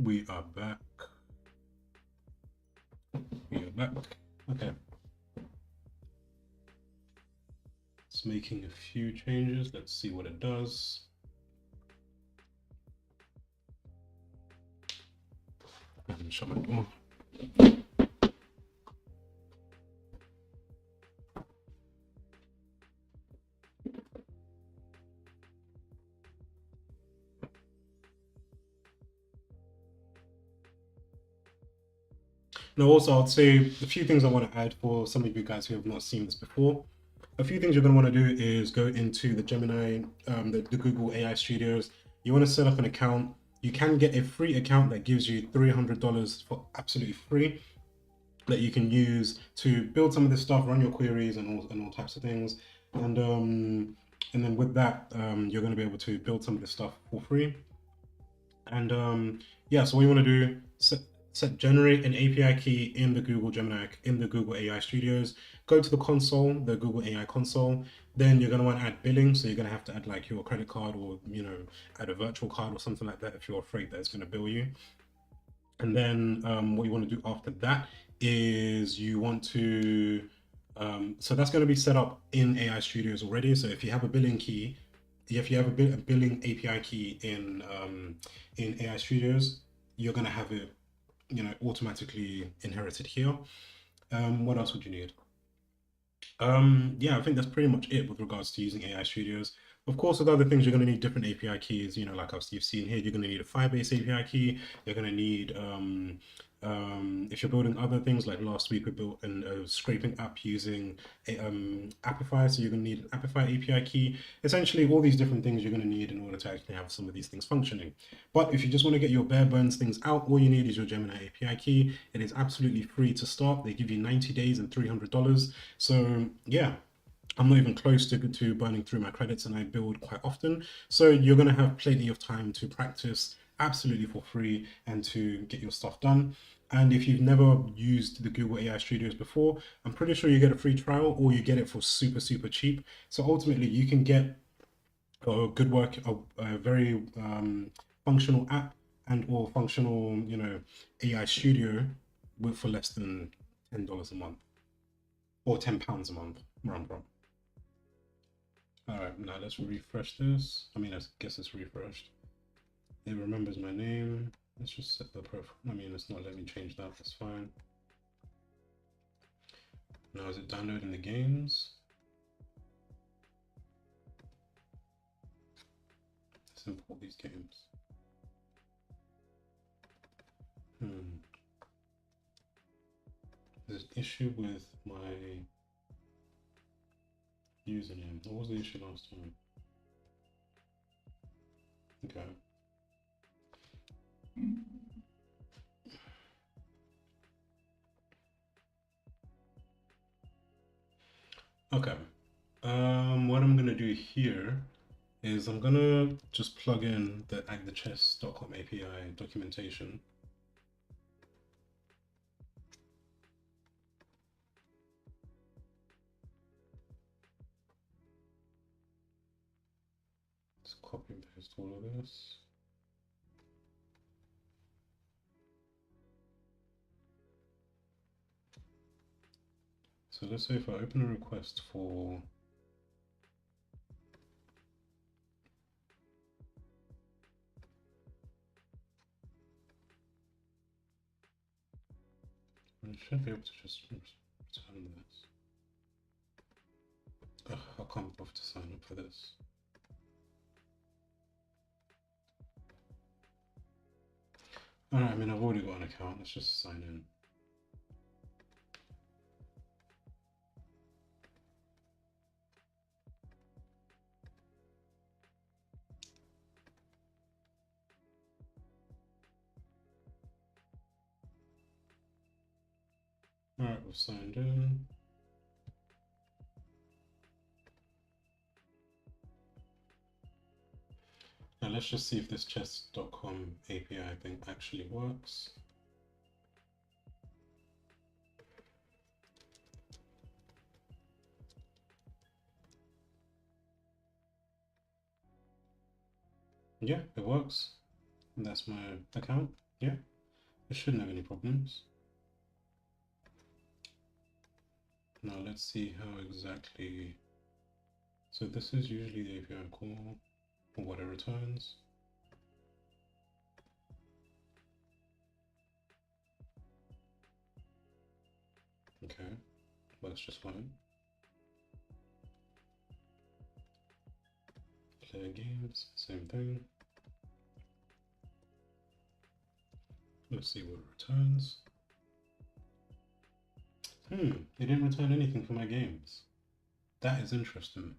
We are back. We are back. Okay. It's making a few changes. Let's see what it does. Let me shut my door. Now, also, I'd say a few things I want to add for some of you guys who have not seen this before. A few things you're going to want to do is go into the Gemini, the Google AI Studios. You want to set up an account. You can get a free account that gives you $300 for absolutely free that you can use to build some of this stuff, run your queries and all types of things. And then with that, you're going to be able to build some of this stuff for free. And yeah, so what you want to do, generate an API key in the Google Gemini, in the Google AI Studios. Go to the console, the Google AI console. Then you're going to want to add billing. So you're going to have to add like your credit card or, add a virtual card or something like that if you're afraid that it's going to bill you. And then what you want to do after that is you want to, so that's going to be set up in AI Studios already. So if you have a billing key, if you have a billing API key in AI Studios, you're going to have it, automatically inherited here. What else would you need? Yeah, I think that's pretty much it with regards to using AI Studios. Of course, with other things, you're going to need different API keys. Like you've seen here, you're going to need a Firebase API key. You're going to need, if you're building other things, like last week we built a scraping app using Apify, so you're going to need an Apify API key. Essentially, all these different things you're going to need in order to actually have some of these things functioning. But if you just want to get your bare bones things out, all you need is your Gemini API key. It is absolutely free to start. They give you 90 days and $300. So yeah, I'm not even close to burning through my credits, and I build quite often. So you're going to have plenty of time to practice absolutely for free and to get your stuff done. And if you've never used the Google AI Studios before, I'm pretty sure you get a free trial or you get it for super, super cheap. So ultimately you can get a good work, a very functional app and or functional, AI studio for less than $10 a month or £10 a month. Round. All right, now let's refresh this. I mean, I guess it's refreshed. It remembers my name. Let's just set the profile. I mean, it's not letting me change that. That's fine. Now, is it downloading the games? Let's import these games. There's an issue with my username. What was the issue last time? Okay. Okay. What I'm gonna do here is I'm gonna just plug in the chess.com API documentation. Let's copy and paste all of this. So let's say if I open a request for I should be able to just return this. Ugh, I can't bother to sign up for this. Alright, I mean, I've already got an account. Let's just sign in. Alright, we've signed in. Now let's just see if this chess.com API thing actually works. Yeah, it works. And that's my account. Yeah, it shouldn't have any problems. Now let's see how exactly. So this is usually the API call or what it returns. Okay, works just fine. Player games, same thing. Let's see what it returns. It didn't return anything for my games. That is interesting.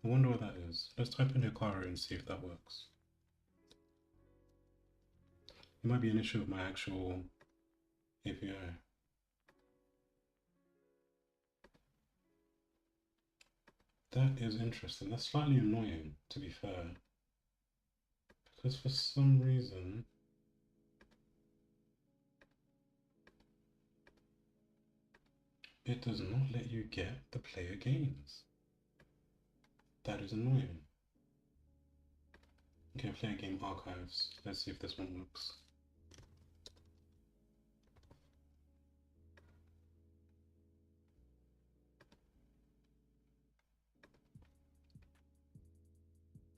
I wonder what that is. Let's type in Hikaru and see if that works. It might be an issue with my actual API. That is interesting. That's slightly annoying, to be fair. Because for some reason, it does not let you get the player games. That is annoying. Okay, player game archives. Let's see if this one works.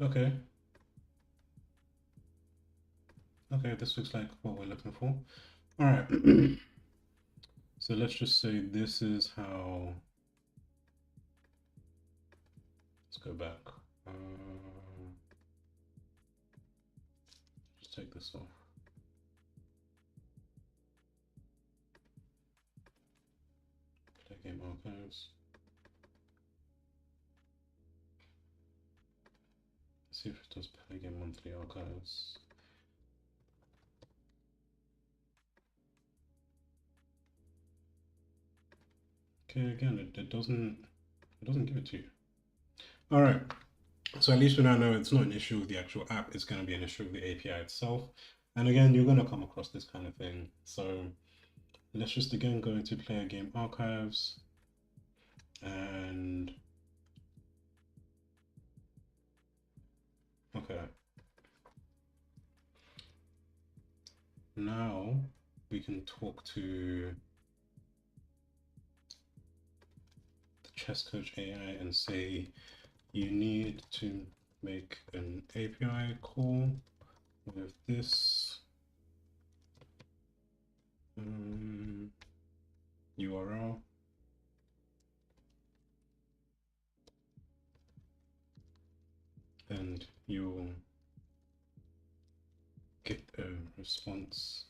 Okay. Okay, this looks like what we're looking for. All right. So let's just say this is how. Let's go back. Just take this off. Play game archives. Let's see if it does play game monthly archives. Okay, again, it doesn't give it to you. All right. So at least we now know it's not an issue with the actual app, it's going to be an issue with the API itself. And again, you're going to come across this kind of thing. So let's just again go into player game archives and okay. Now we can talk to the chess coach AI and say you need to make an API call with this URL. And you'll get a response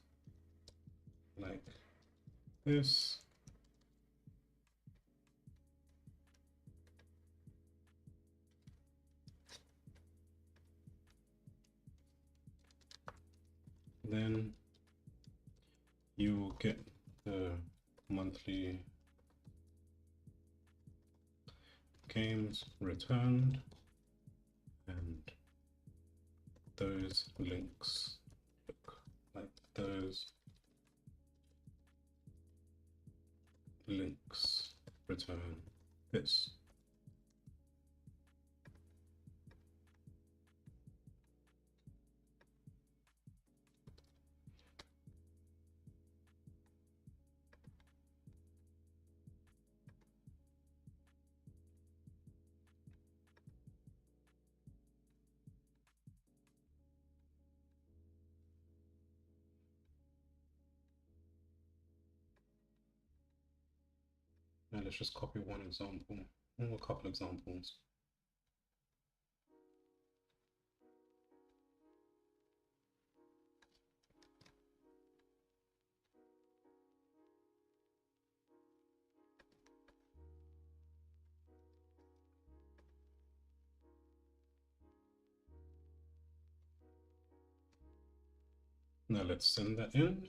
like this. Then you will get the monthly games returned and those links look like those links return this. Now let's just copy one example or a couple examples. Now let's send that in.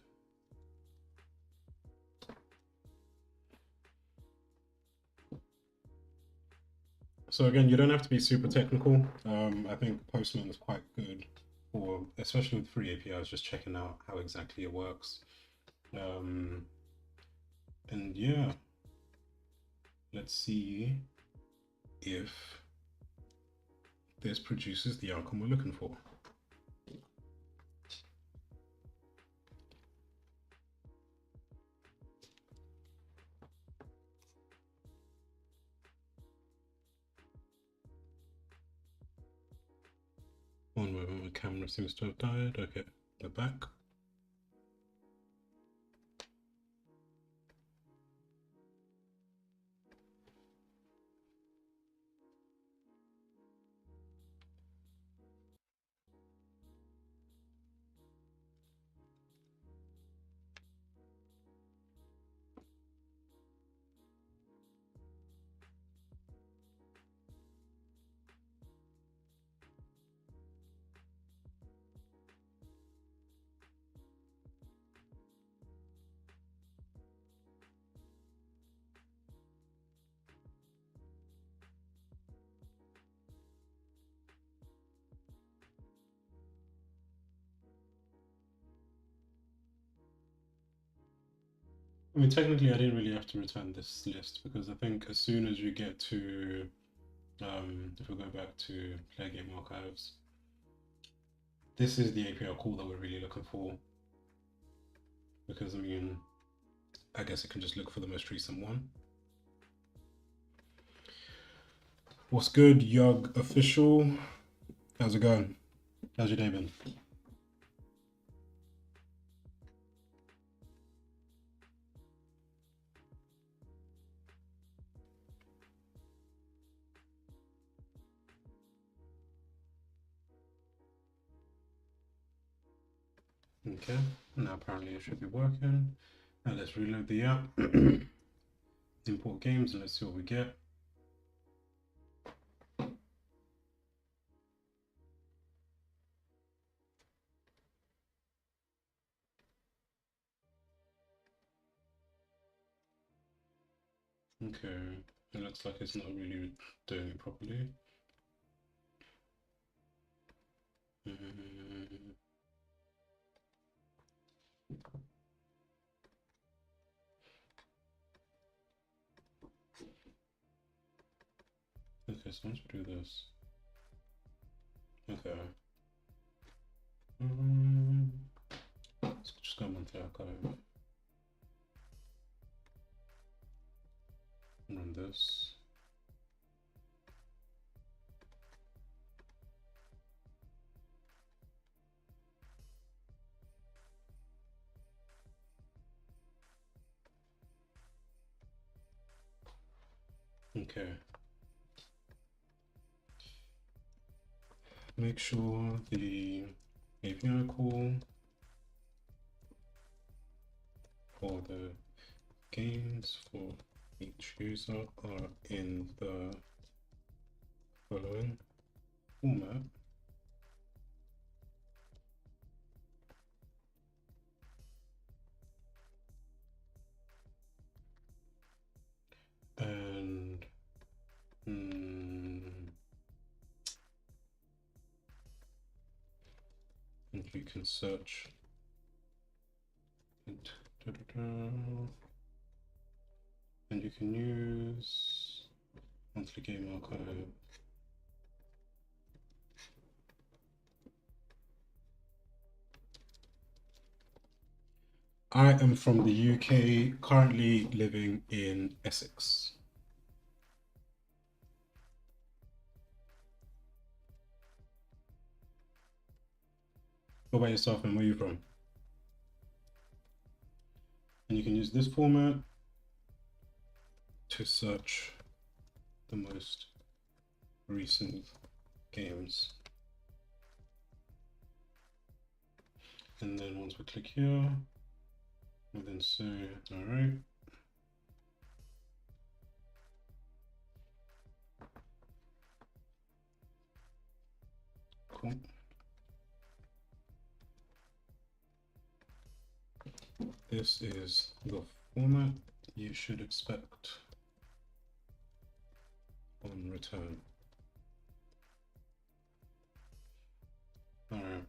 So again, you don't have to be super technical. I think Postman is quite good for, especially with free APIs, just checking out how exactly it works. And yeah, let's see if this produces the outcome we're looking for. One moment, my camera seems to have died. Okay, they're back. I mean, technically, I didn't really have to return this list because I think as soon as you get to, if we go back to Play Game Archives, this is the API call that we're really looking for. Because I mean, I guess it can just look for the most recent one. What's good, Yug Official? How's it going? How's your day been? Okay, now apparently it should be working. Now let's reload the app, import games, and let's see what we get. Okay, it looks like it's not really doing it properly. Okay, so once we do this, okay. Let's just go on the archive. Run this. Okay. Make sure the API call for the games for each user are in the following format. And if you can search it, and you can use monthly game archive. I am from the UK, currently living in Essex. What about yourself, and where are you from? And you can use this format to search the most recent games. And then once we click here, we'll then say, all right. Cool. This is the format you should expect on return. All right.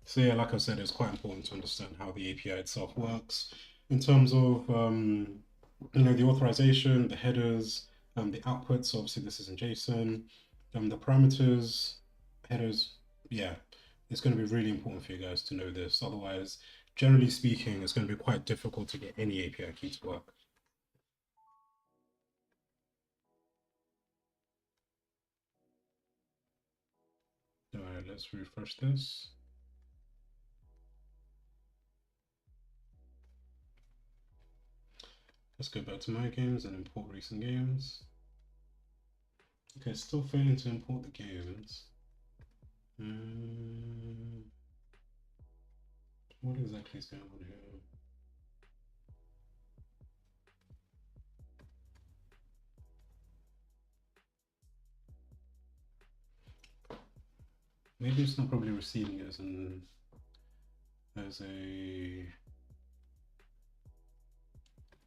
So yeah, like I said, it's quite important to understand how the API itself works in terms of the authorization, the headers, the outputs. So obviously, this is in JSON. The parameters, headers. Yeah, it's going to be really important for you guys to know this. Otherwise, generally speaking, it's going to be quite difficult to get any API key to work. All right, let's refresh this. Let's go back to my games and import recent games. Okay, still failing to import the games. What exactly is going on here? Maybe it's not probably receiving it as a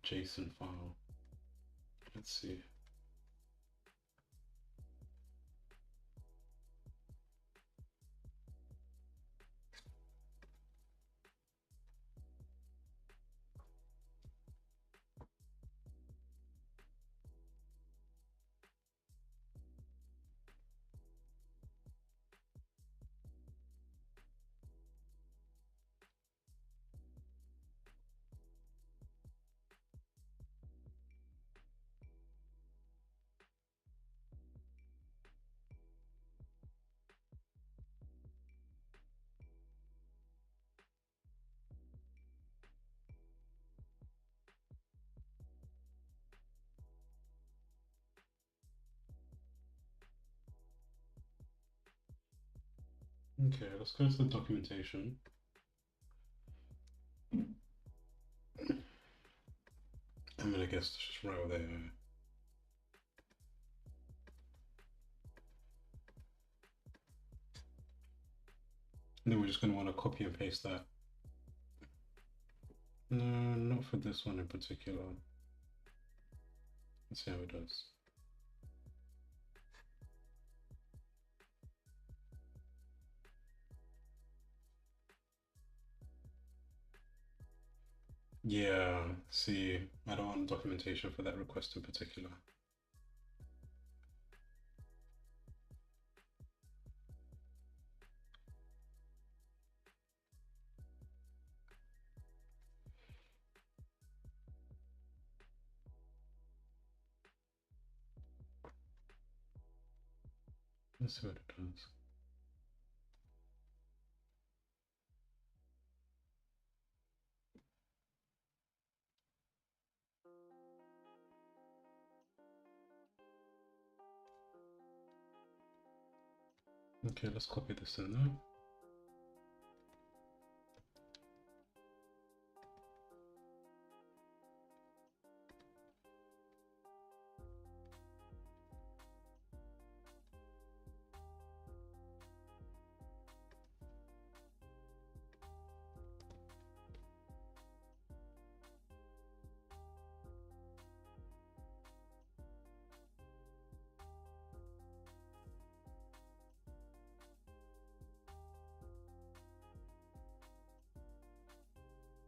JSON file. Let's see. Okay, let's go to the documentation. I'm gonna guess it's just right there. And then we're just going to want to copy and paste that. No, not for this one in particular. Let's see how it does. Yeah, see, I don't want documentation for that request in particular. Let's see what it does. Okay, let's copy this in there.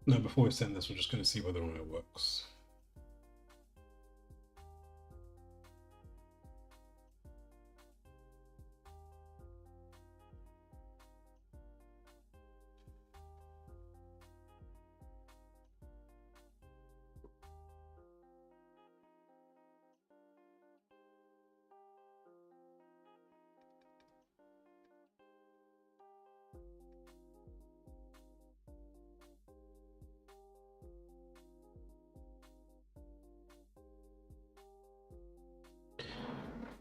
Now, before we send this, we're just going to see whether or not it works.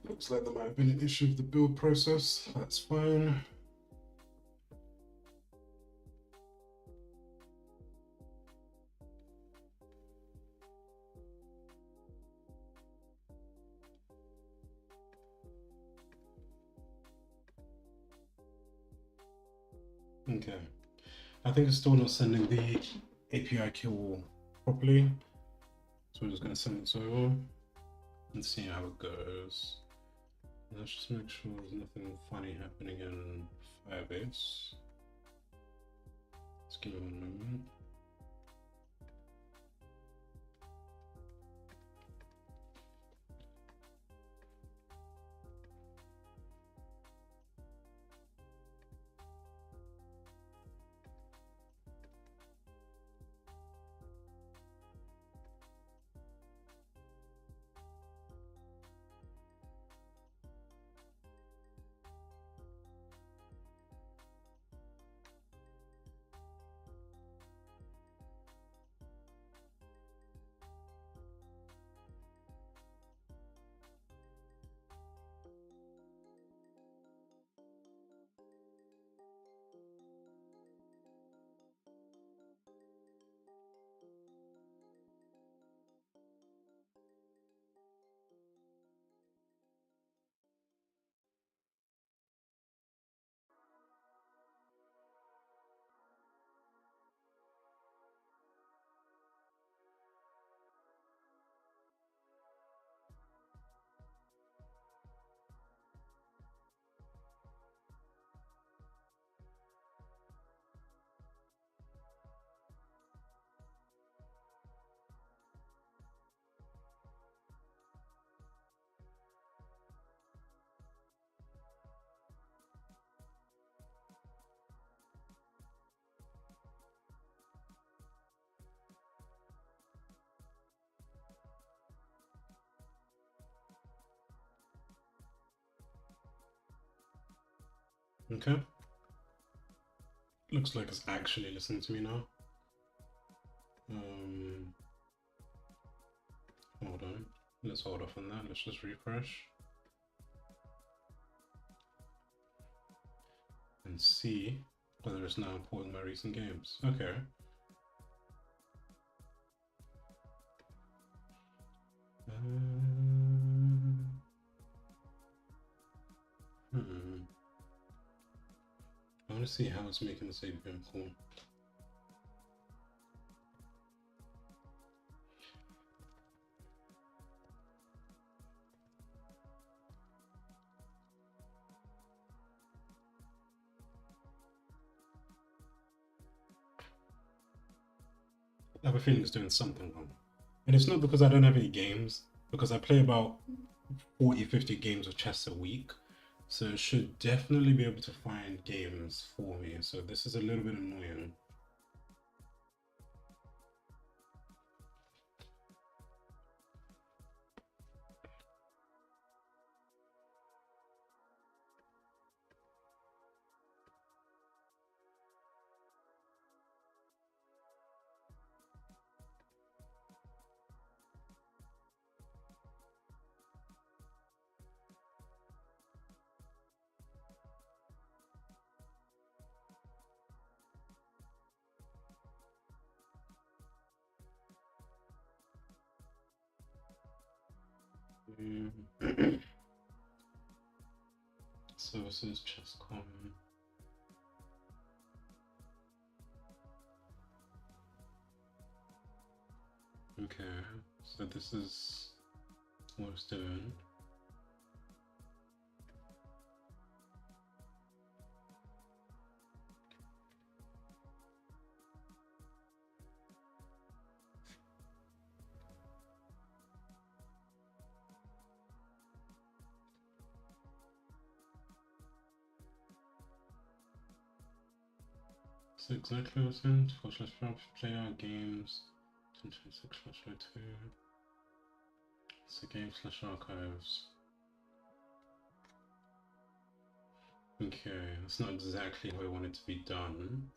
Looks like there might have been an issue with the build process. That's fine. Okay. I think it's still not sending the API call properly. So we're just going to send this over and see how it goes. Let's just make sure there's nothing funny happening in Firebase. Let's give it 1 moment. Okay. Looks like it's actually listening to me now. Hold on. Let's hold off on that. Let's just refresh and see whether it's now importing my recent games. Okay. I want to see how it's making the save game call. I have a feeling it's doing something wrong. And it's not because I don't have any games, because I play about 40, 50 games of chess a week. So it should definitely be able to find games for me. So this is a little bit annoying. Services, chess.com. Okay, so this is what it's doing. So exactly what's in play our games 1026/02. So game/archives. Okay, that's not exactly how I want it to be done.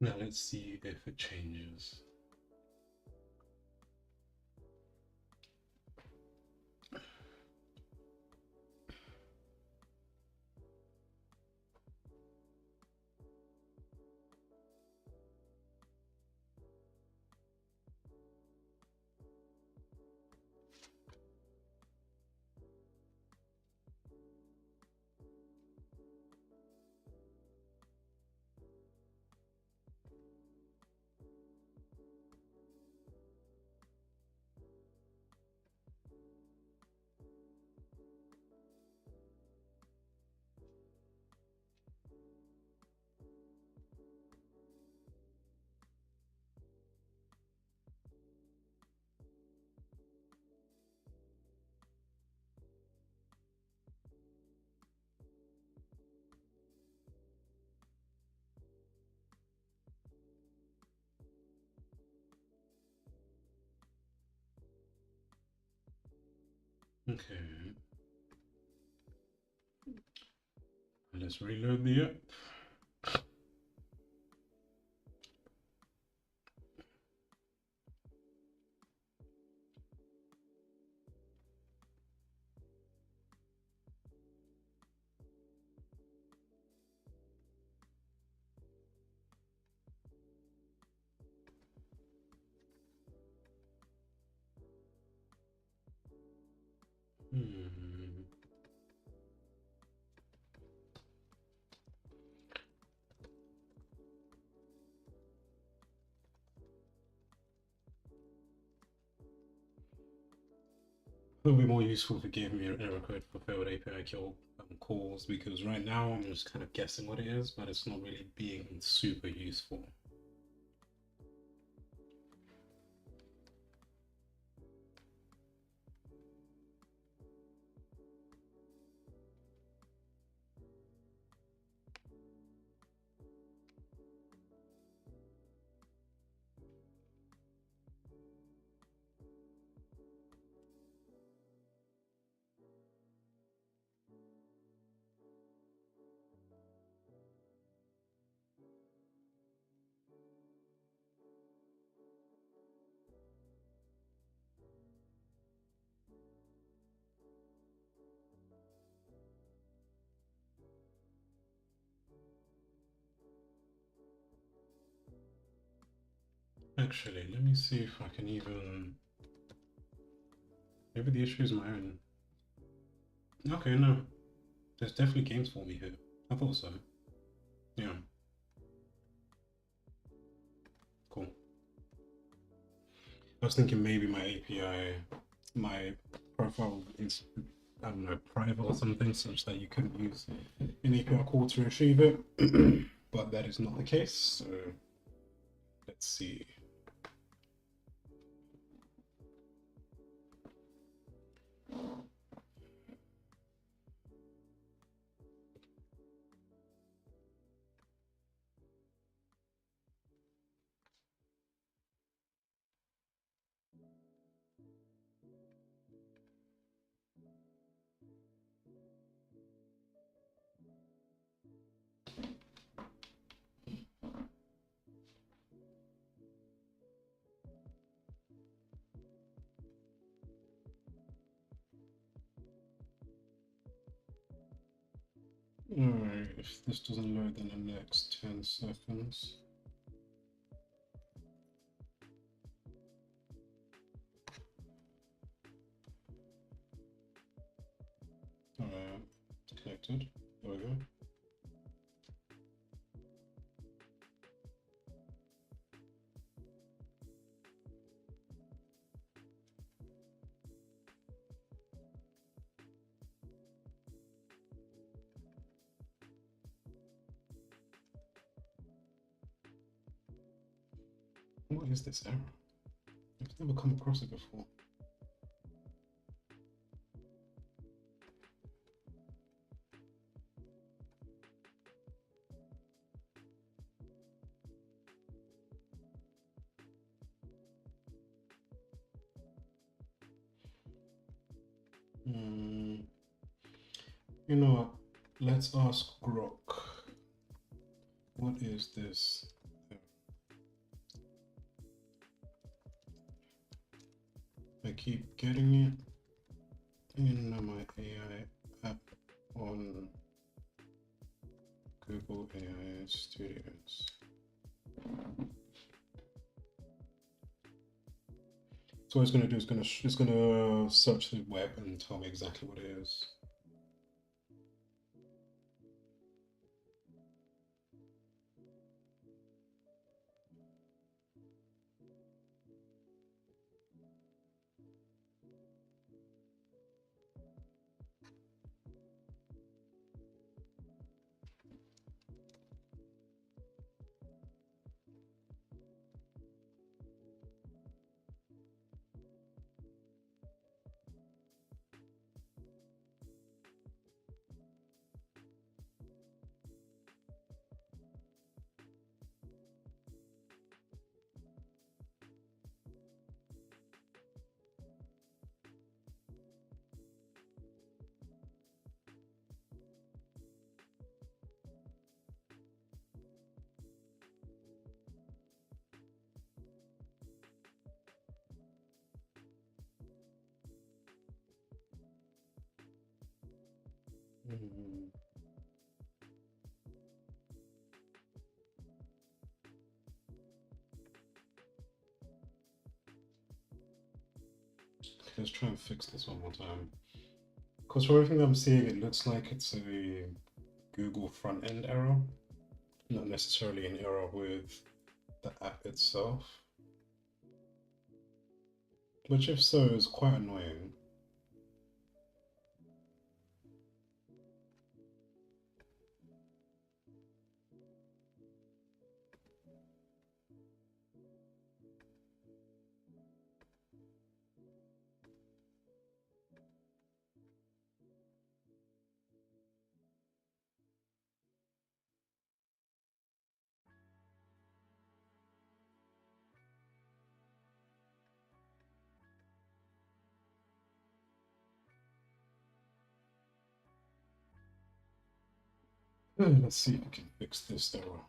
Now let's see if it changes. Okay. Let's reload the app. Hmm. It'll be more useful if it gave me an error code for failed API kill calls, because right now I'm just kind of guessing what it is, but it's not really being super useful. Actually, let me see if I can even... Maybe the issue is my own. Okay, no. There's definitely games for me here. I thought so. Yeah. Cool. I was thinking maybe my API, my profile is, I don't know, private or something, such that you couldn't use an API call to retrieve it. But that is not the case. So let's see. Alright, if this doesn't load in the next 10 seconds. Alright, it's connected. There we go. What is this error? I've never come across it before. You know what? Let's ask Grok. What is this? I keep getting it in my AI app on Google AI Studios. So what it's going to do is it's going to search the web and tell me exactly what it is. Mm. Let's try and fix this one more time. Because from everything I'm seeing, it looks like it's a Google front end error, not necessarily an error with the app itself. Which, if so, is quite annoying. Let's see if we can fix this error.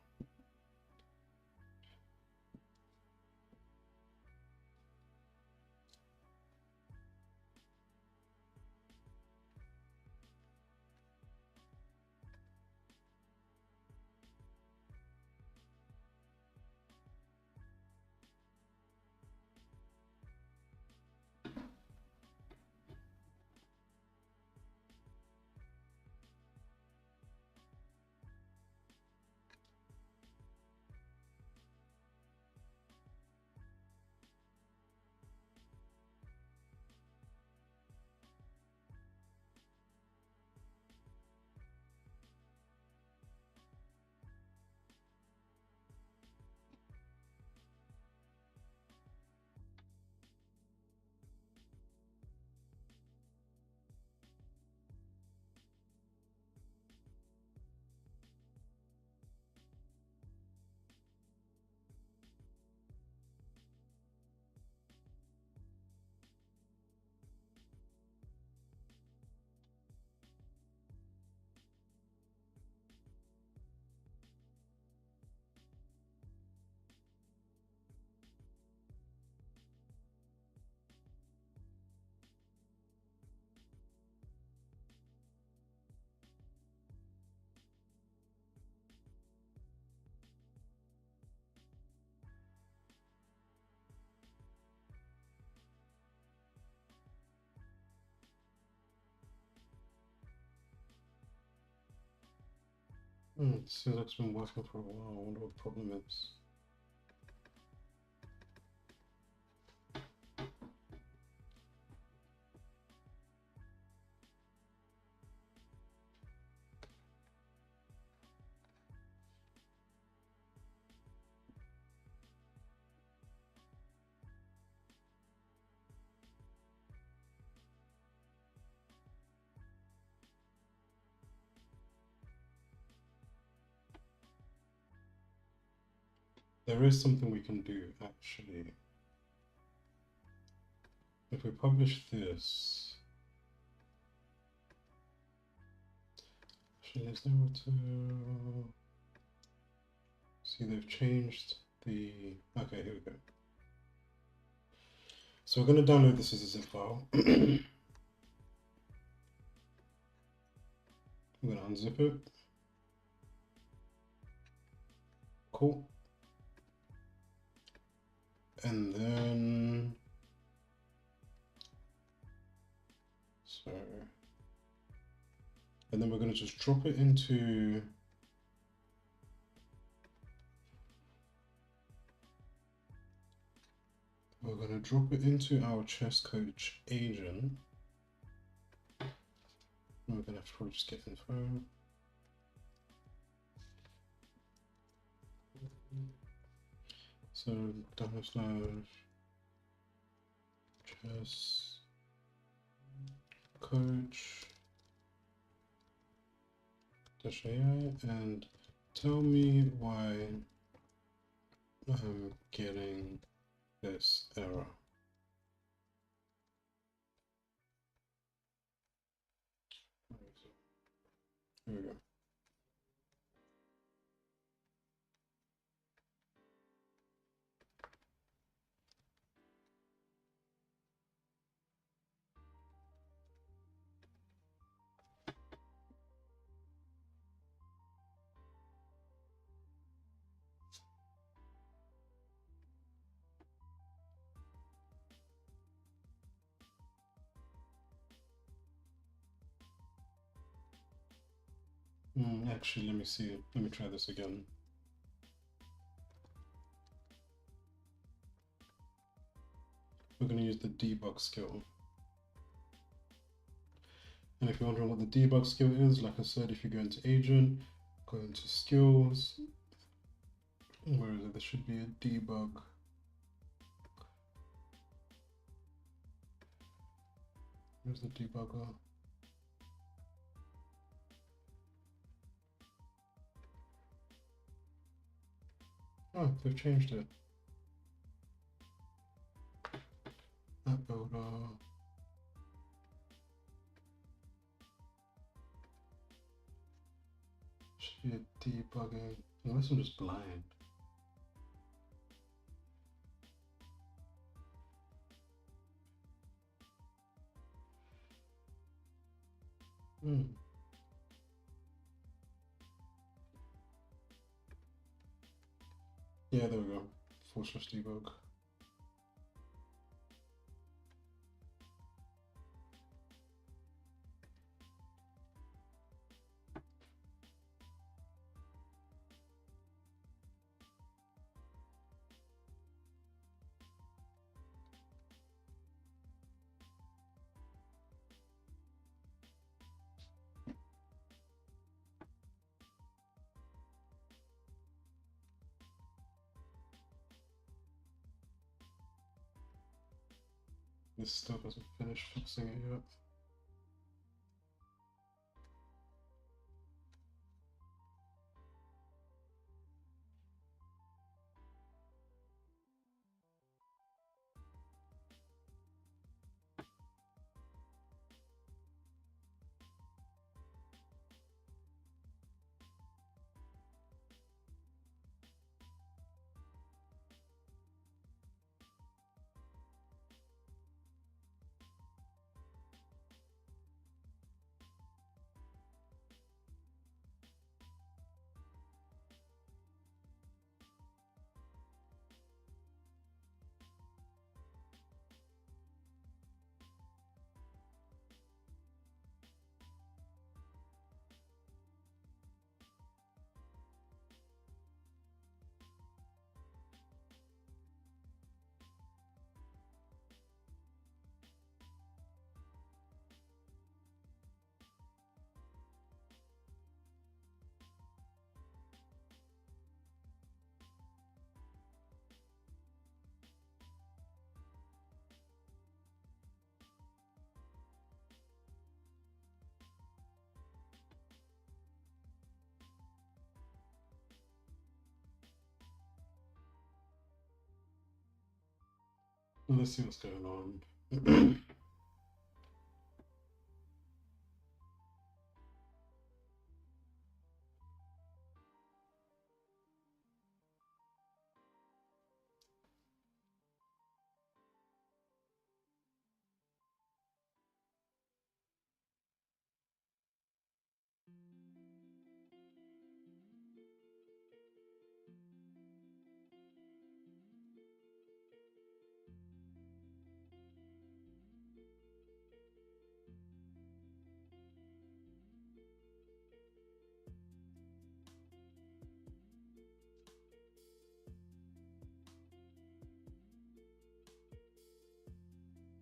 It seems like it's been working for a while. I wonder what the problem is. There is something we can do actually. If we publish this, actually, is there a way to see? They've changed the. Okay, here we go. So we're going to download this as a zip file. We're going to unzip it. Cool. And then, and then we're going to just drop it into our chess coach agent. And we're going to have to probably just get info. So /chess coach -AI and tell me why I'm getting this error. Here we go. Actually, let me see. Let me try this again. We're going to use the debug skill. And if you're wondering what the debug skill is, like I said, if you go into agent, go into skills, where is it? There should be a debug. Where's the debugger? Oh, they've changed it. App builder. Should be a debugging. Unless I'm just blind. Yeah, there we go. /debug. This stuff hasn't finished fixing it yet. Let's see what's going on.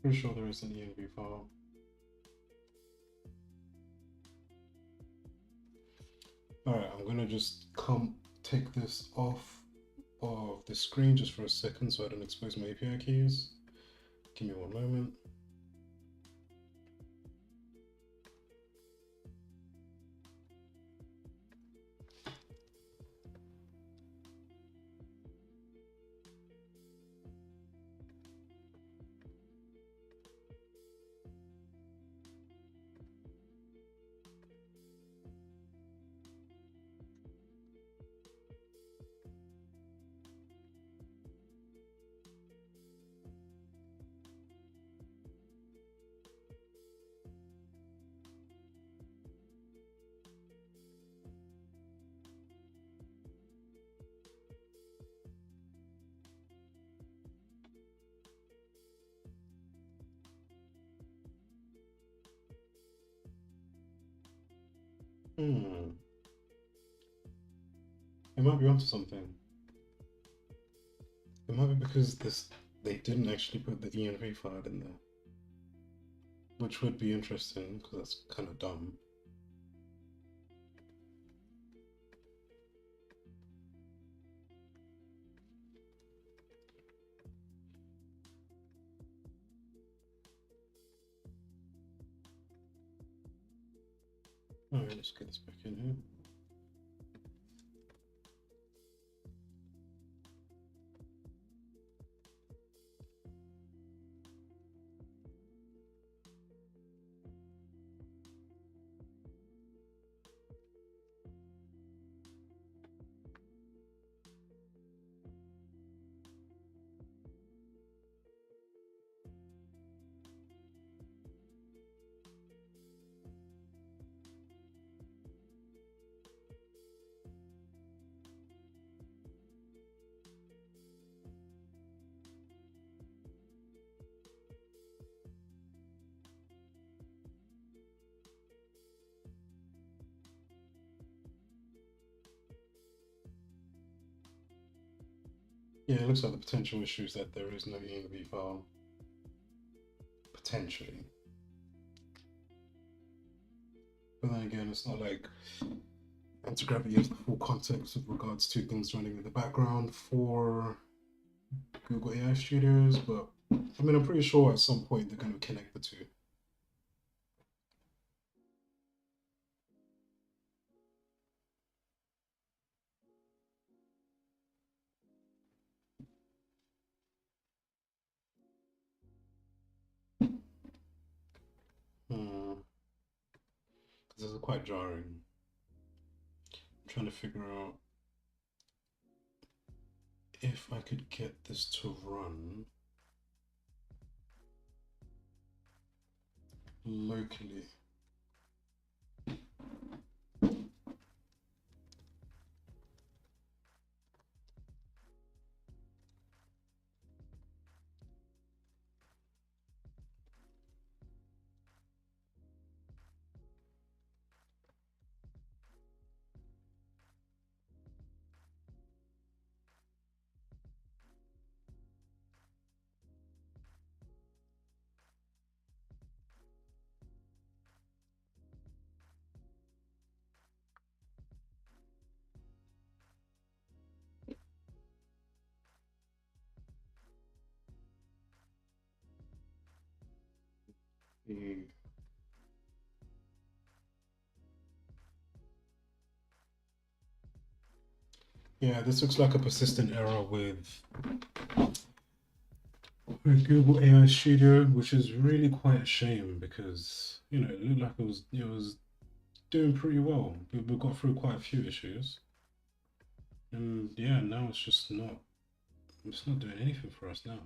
Pretty sure there is an env file. Alright, I'm gonna just take this off of the screen just for a second so I don't expose my API keys. Give me one moment. It might be onto something. It might be because they didn't actually put the env file in there, which would be interesting because that's kind of dumb. All right, let's get this back in here. Yeah, it looks like the potential issue is that there is no env file. Potentially. But then again, it's not like anti-gravity has the full context with regards to things running in the background for Google AI Studios, but I mean, I'm pretty sure at some point they're going to connect the two. This is quite jarring. I'm trying to figure out if I could get this to run locally. Yeah, this looks like a persistent error with Google AI Studio, which is really quite a shame because it looked like it was doing pretty well. We got through quite a few issues, and yeah, now it's not doing anything for us now.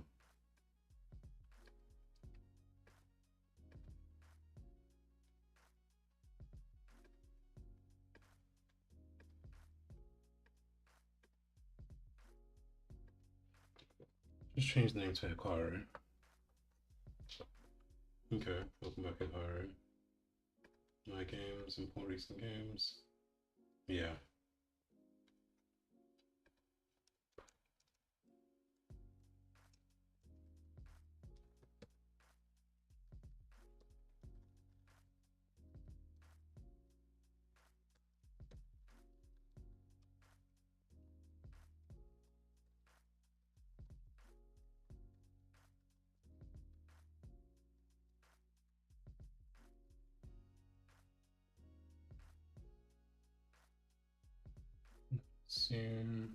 Just change the name to Hikaru. Okay, welcome back Hikaru. My games, import recent games. Yeah. Soon.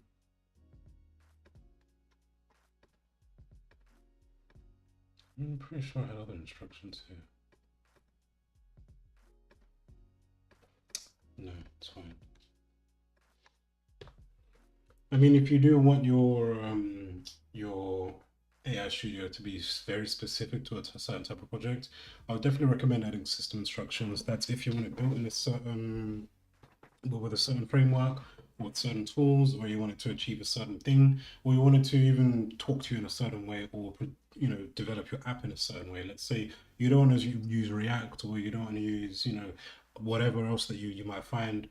I'm pretty sure I had other instructions here. No, it's fine. I mean, if you do want your AI Studio to be very specific to a certain type of project, I would definitely recommend adding system instructions. That's if you want it built in a certain with a certain framework or with certain tools, or you want it to achieve a certain thing, or you want it to even talk to you in a certain way, or develop your app in a certain way. Let's say you don't want to use React, or you don't want to use whatever else that you might find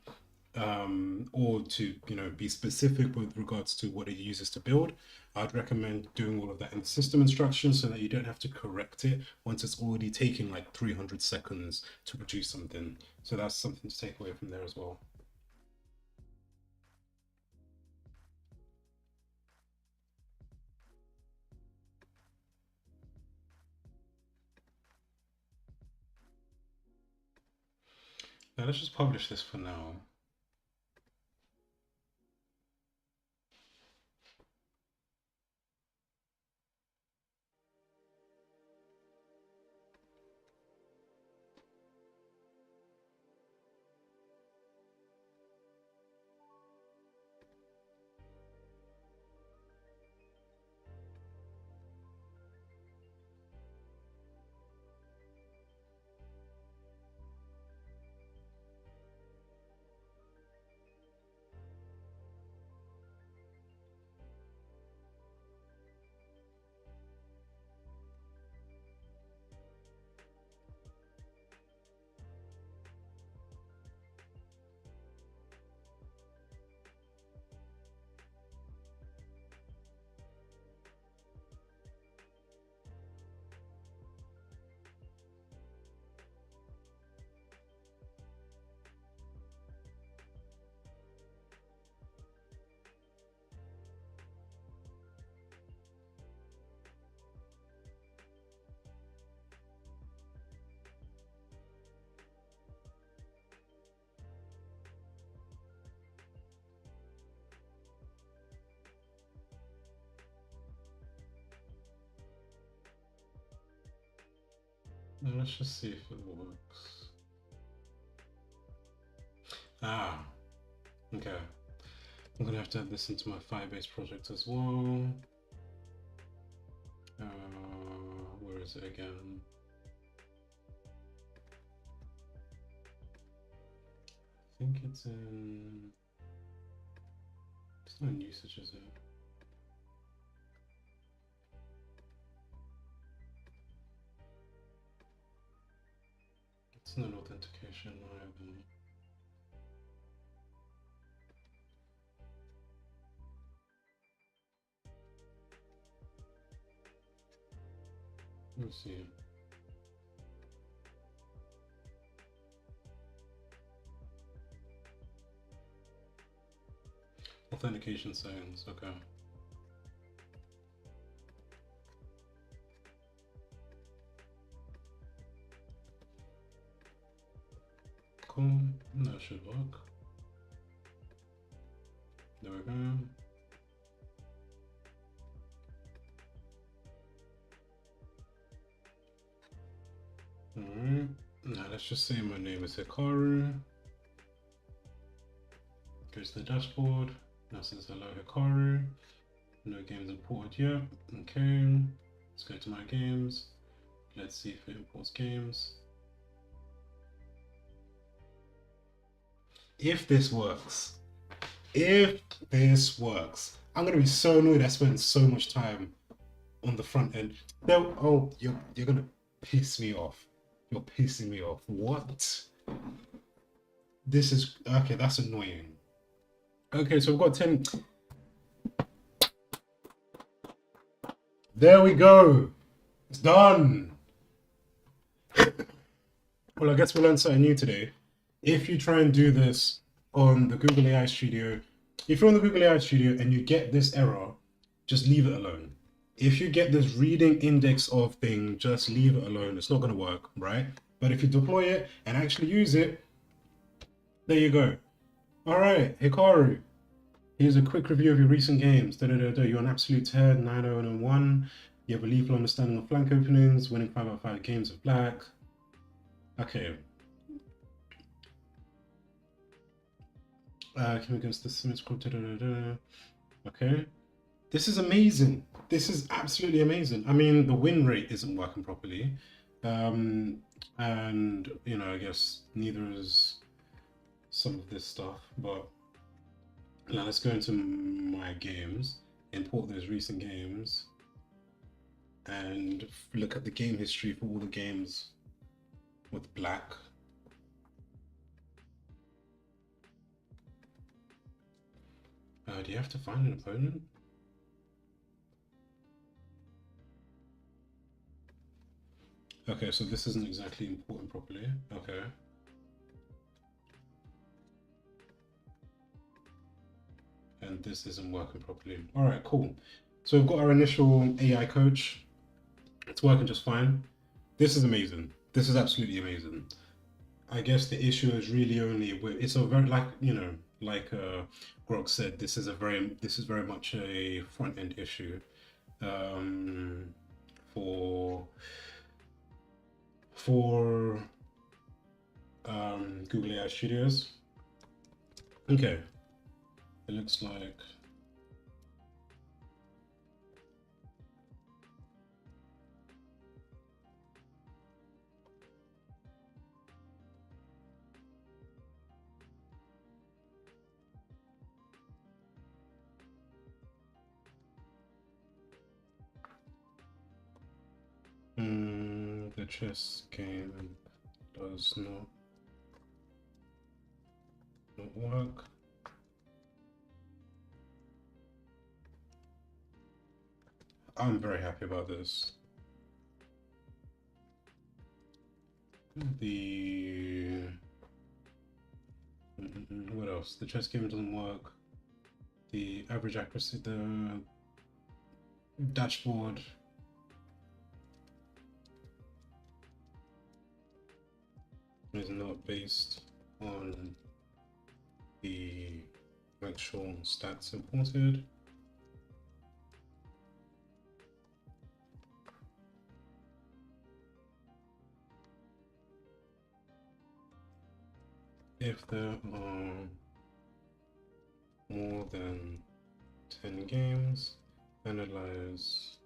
or to be specific with regards to what it uses to build, I'd recommend doing all of that in the system instructions so that you don't have to correct it once it's already taking like 300 seconds to produce something. So that's something to take away from there as well. Now let's just publish this for now. Now let's just see if it works. Ah, okay. I'm gonna have to add this into my Firebase project as well. Where is it again? I think it's in. It's not in usage, is it? It's not authentication either. Let me see. Authentication settings, okay. Cool, that should work. There we go. Alright, now let's just say my name is Hikaru. Go to the dashboard. Now it says hello Hikaru. No games imported yet. Okay, let's go to my games. Let's see if it imports games. If this works, I'm gonna be so annoyed I spent so much time on the front end. No, oh, you're gonna piss me off. You're pissing me off. What? This is okay. That's annoying. Okay, so we've got 10. There we go. It's done. Well, I guess we learned something new today. If you try and do this on the Google AI Studio, if you're on the Google AI Studio and you get this error, just leave it alone. If you get this reading index of thing, just leave it alone. It's not going to work, right? But if you deploy it and actually use it, there you go. All right, Hikaru, here's a quick review of your recent games. You're an absolute 10, 9-0-1. You have a lethal understanding of flank openings, winning 5 out of 5 games of black. Okay. Came against the Simmons Club. Okay. This is amazing. This is absolutely amazing. I mean, the win rate isn't working properly. And, I guess neither is some of this stuff. But now let's go into my games, import those recent games, and look at the game history for all the games with black. Do you have to find an opponent? Okay, so this isn't exactly important properly. Okay. And this isn't working properly. All right, cool. So we've got our initial AI coach. It's working just fine. This is amazing. This is absolutely amazing. I guess the issue is really only with, it's a very, like, you know, like Grok said, this is very much a front end issue for Google AI Studios. Okay, it looks like the chess game does not work. I'm very happy about this. What else? The chess game doesn't work. The average accuracy, the dashboard is not based on the actual stats imported. If there are more than 10 games, analyze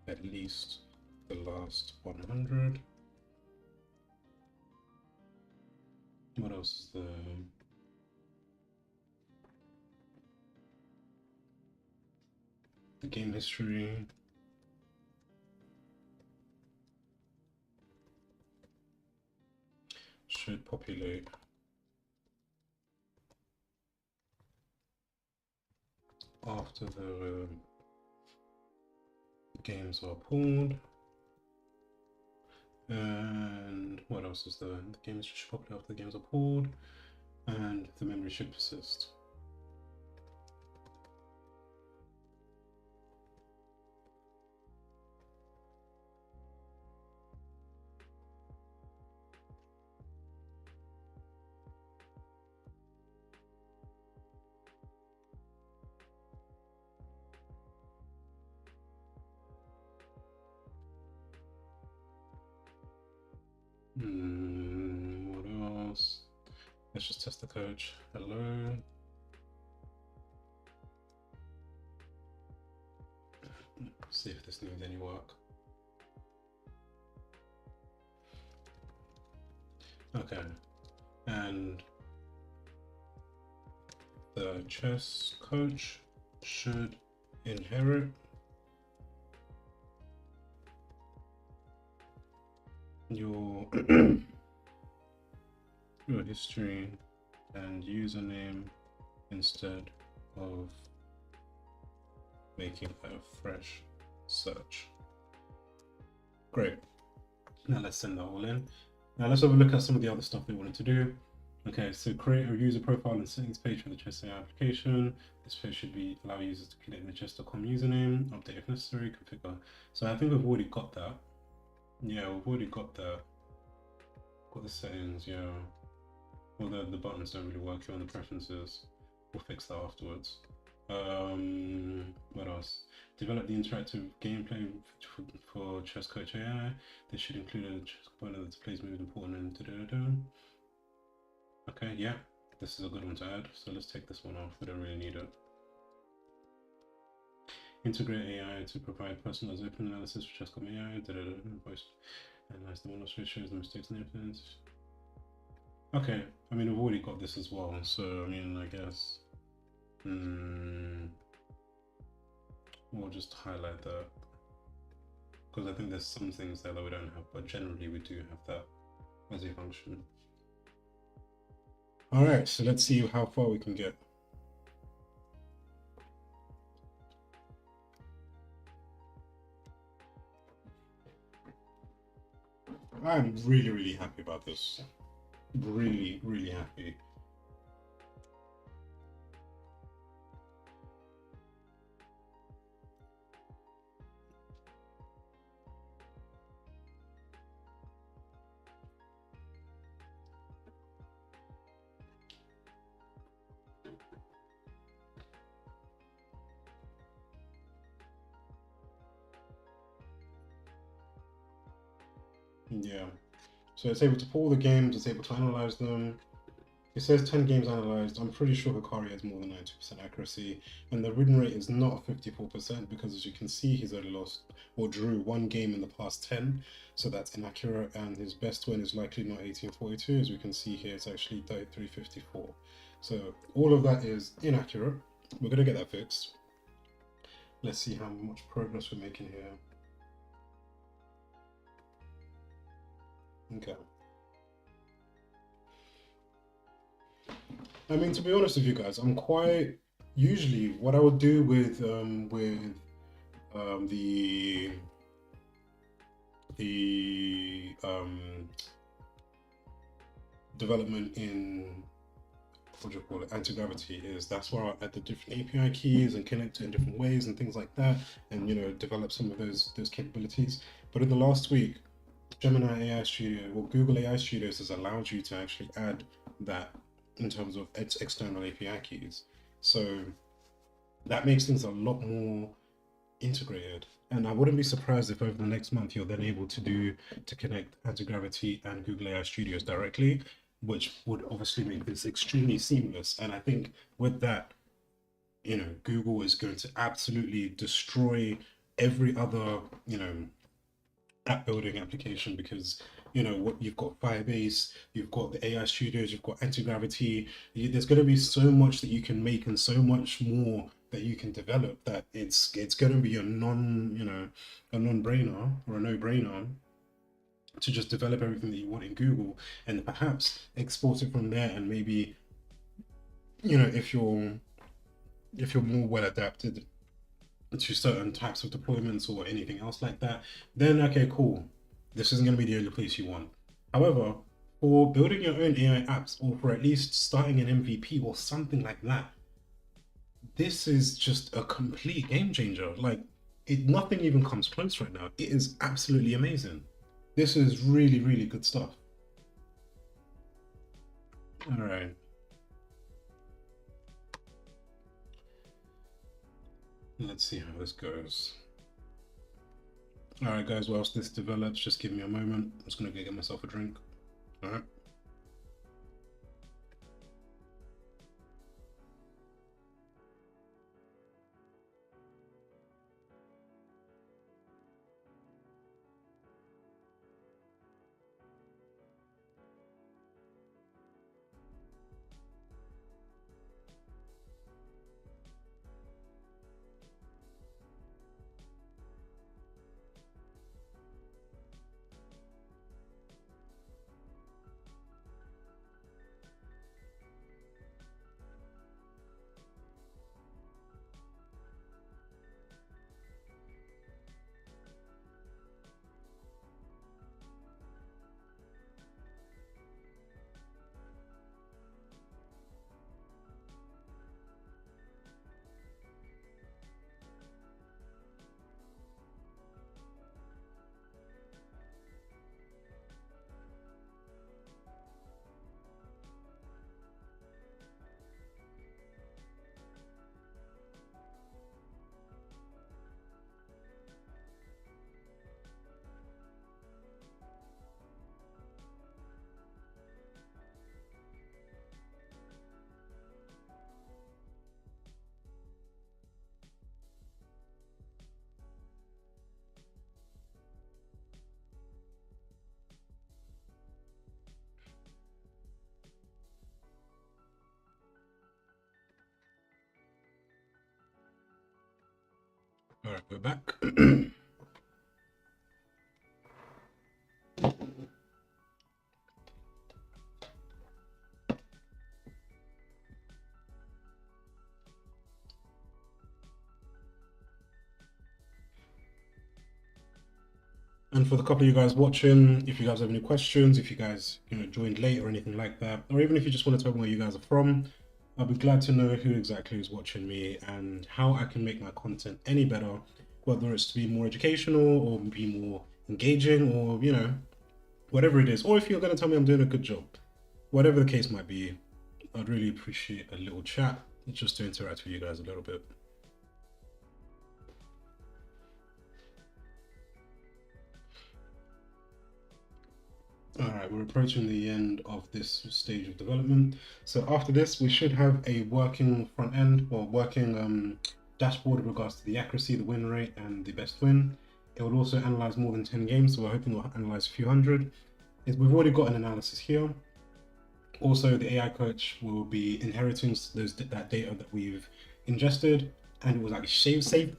at least the last 100. What else is the game history? Should populate after the games are pulled. And what else is there? The games should populate after the games are pulled, and the memory should persist. What else? Let's just test the coach. Hello. See if this needs any work. Okay. And the chess coach should inherit your your history and username instead of making a fresh search. Great. Now let's send that all in. Now let's have a look at some of the other stuff we wanted to do. Okay, so create a user profile and settings page for the Chess AI application. This page should allow users to create the chess.com username, update if necessary, configure. So I think we've already got that. Yeah, we've already got that. Got the settings, yeah. Well, the buttons don't really work here on the preferences. We'll fix that afterwards. What else? Develop the interactive gameplay for Chess Coach AI. This should include a chess component that displays moving important and da-da-da-da. Okay, yeah, this is a good one to add. So let's take this one off. We don't really need it. Integrate AI to provide personalized open analysis for Chess Coach AI. Voice analyze the model, shows the mistakes and evidence. Okay, I mean, we've already got this as well. So, I mean, I guess we'll just highlight that because I think there's some things there that we don't have, but generally we do have that as a function. All right, so let's see how far we can get. I'm really, really happy about this. Really, really happy. Yeah. So it's able to pull the games, it's able to analyze them. It says 10 games analyzed. I'm pretty sure Hikari has more than 90% accuracy. And the win rate is not 54% because, as you can see, he's only lost or drew one game in the past 10. So that's inaccurate. And his best win is likely not 1842. As we can see here, it's actually 3354. So all of that is inaccurate. We're going to get that fixed. Let's see how much progress we're making here. Okay. I mean, to be honest with you guys, I'm quite usually what I would do with the development in what do you call it, anti-gravity is that's where I add the different API keys and connect it in different ways and things like that, and develop some of those capabilities. But in the last week, Gemini AI Studio, well, Google AI Studios has allowed you to actually add that in terms of its external API keys. So that makes things a lot more integrated. And I wouldn't be surprised if over the next month you're then able to connect anti-gravity and Google AI Studios directly, which would obviously make this extremely seamless. And I think with that, Google is going to absolutely destroy every other, app building application because what you've got Firebase, you've got the AI studios, you've got anti-gravity. There's going to be so much that you can make and so much more that you can develop that it's going to be a non-brainer or a no-brainer to just develop everything that you want in Google and perhaps export it from there. And maybe if you're more well adapted to certain types of deployments or anything else like that, then okay, cool. This isn't going to be the only place you want. However, for building your own AI apps or for at least starting an MVP or something like that, this is just a complete game changer. Like, nothing even comes close right now. It is absolutely amazing. This is really, really good stuff. All right. Let's see how this goes. All right, guys, whilst this develops, just give me a moment. I'm just going to go get myself a drink. All right. All right, we're back. And for the couple of you guys watching, if you guys have any questions, if you guys joined late or anything like that, or even if you just want to tell me where you guys are from, I'll be glad to know who exactly is watching me and how I can make my content any better, whether it's to be more educational or be more engaging, or whatever it is. Or if you're going to tell me I'm doing a good job, whatever the case might be, I'd really appreciate a little chat just to interact with you guys a little bit. All right, we're approaching the end of this stage of development. So after this, we should have a working front end or working dashboard with regards to the accuracy, the win rate, and the best win. It will also analyze more than 10 games, so we're hoping we'll analyze a few hundred. We've already got an analysis here. Also, the AI coach will be inheriting that data that we've ingested, and it will actually save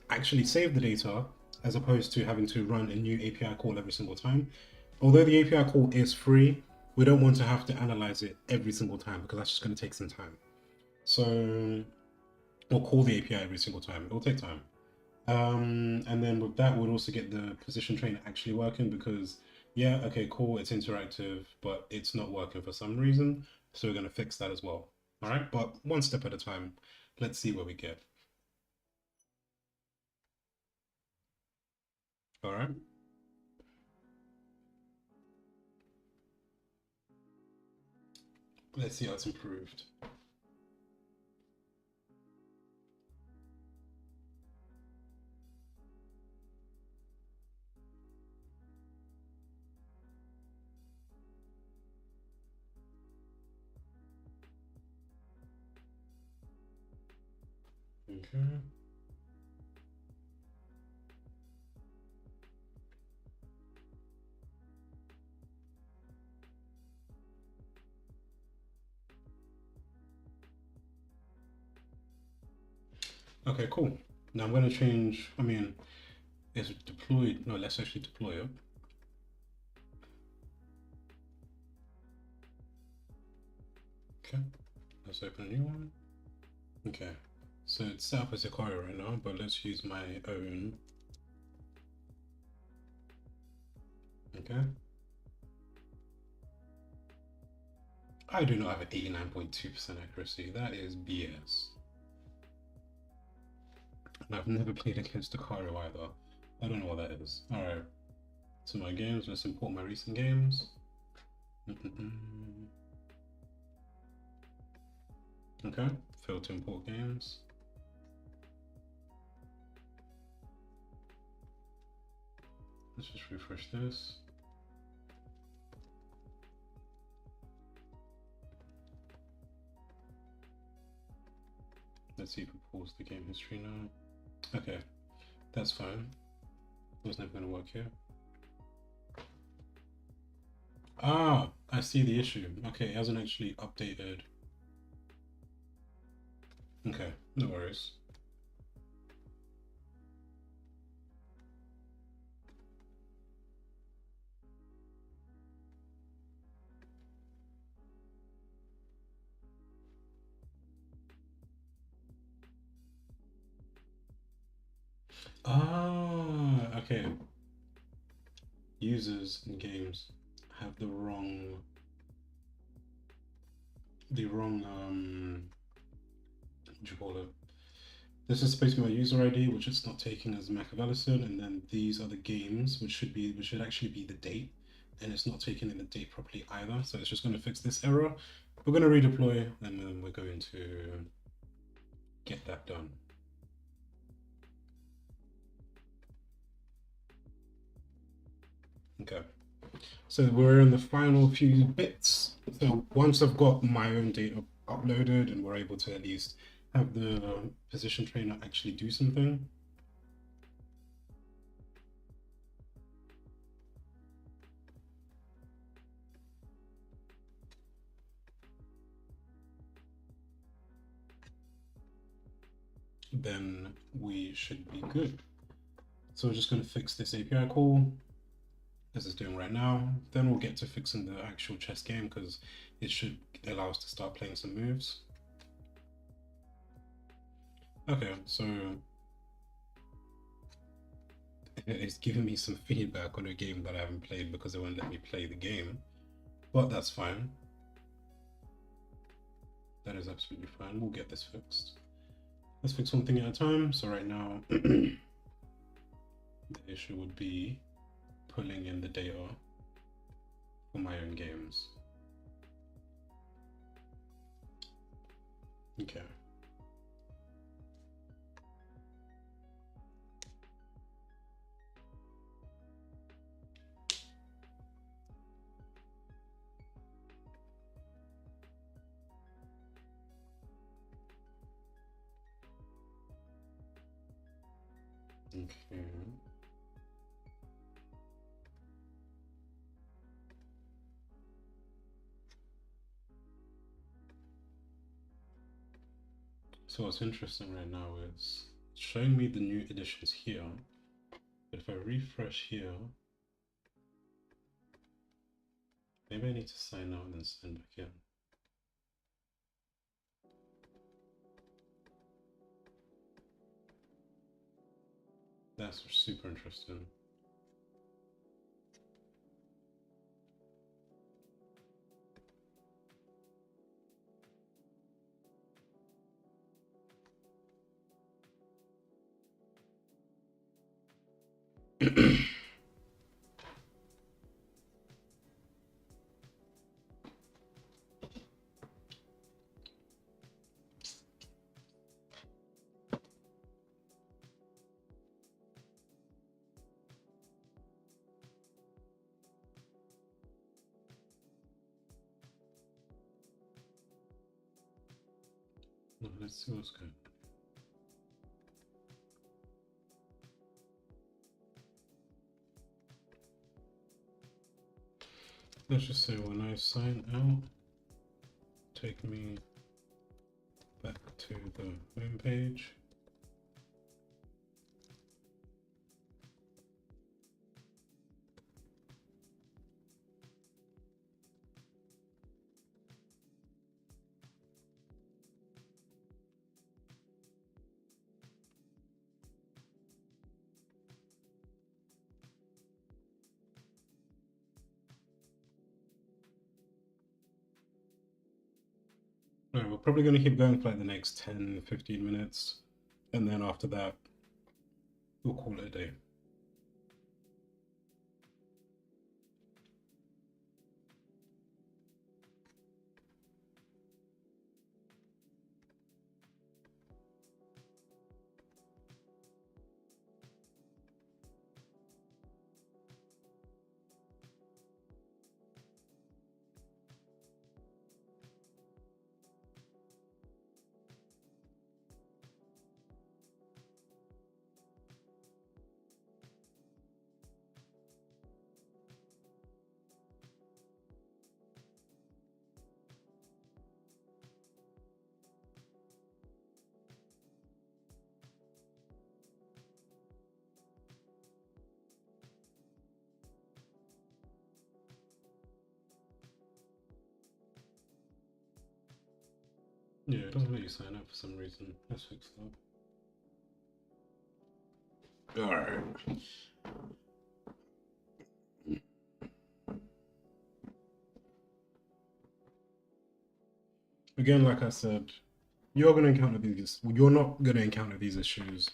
the data, as opposed to having to run a new API call every single time. Although the API call is free, we don't want to have to analyze it every single time because that's just going to take some time. So, or call the API every single time. It will take time. And then with that, we'll also get the position trainer actually working because, yeah, okay, cool, it's interactive, but it's not working for some reason. So we're going to fix that as well. All right, but one step at a time. Let's see where we get. All right. Let's see how it's improved. Okay. Okay, cool. Now I'm going to change, it's deployed. No, let's actually deploy it. Okay, let's open a new one. Okay, so it's set up as a Sicario right now, but let's use my own. Okay. I do not have an 89.2% accuracy. That is BS. And I've never played against Sicario either. I don't know what that is. Alright. So my games, let's import my recent games. Okay, failed to import games. Let's just refresh this. Let's see if we pause the game history now. Okay, that's fine. It was never going to work here. Ah, I see the issue. Okay, it hasn't actually updated. Okay, no worries. Ah, okay. Users in games have the wrong what do you call it? This is supposed to be my user ID, which it's not taking as Machiavellison, and then these are the games, which should actually be the date, and it's not taking in the date properly either. So it's just going to fix this error. We're going to redeploy, and then we're going to get that done. Okay. So we're in the final few bits. So once I've got my own data uploaded and we're able to at least have the position trainer actually do something. Then we should be good. So we're just going to fix this API call as it's doing right now. Then we'll get to fixing the actual chess game because it should allow us to start playing some moves. Okay, so it's giving me some feedback on a game that I haven't played because it won't let me play the game. But that's fine. That is absolutely fine. We'll get this fixed. Let's fix one thing at a time. So right now, the issue would be pulling in the data for my own games. Okay. Okay. So what's interesting right now is showing me the new editions here. But if I refresh here, maybe I need to sign out and then sign back in. That's super interesting. Let's see what's good. Let's just say when I sign out, take me back to the home page. All right, we're probably going to keep going for like the next 10-15 minutes. And then after that, we'll call it a day. Yeah, it doesn't let you sign up for some reason. Let's fix that. All right. Again, like I said, you're going to encounter these. You're not going to encounter these issues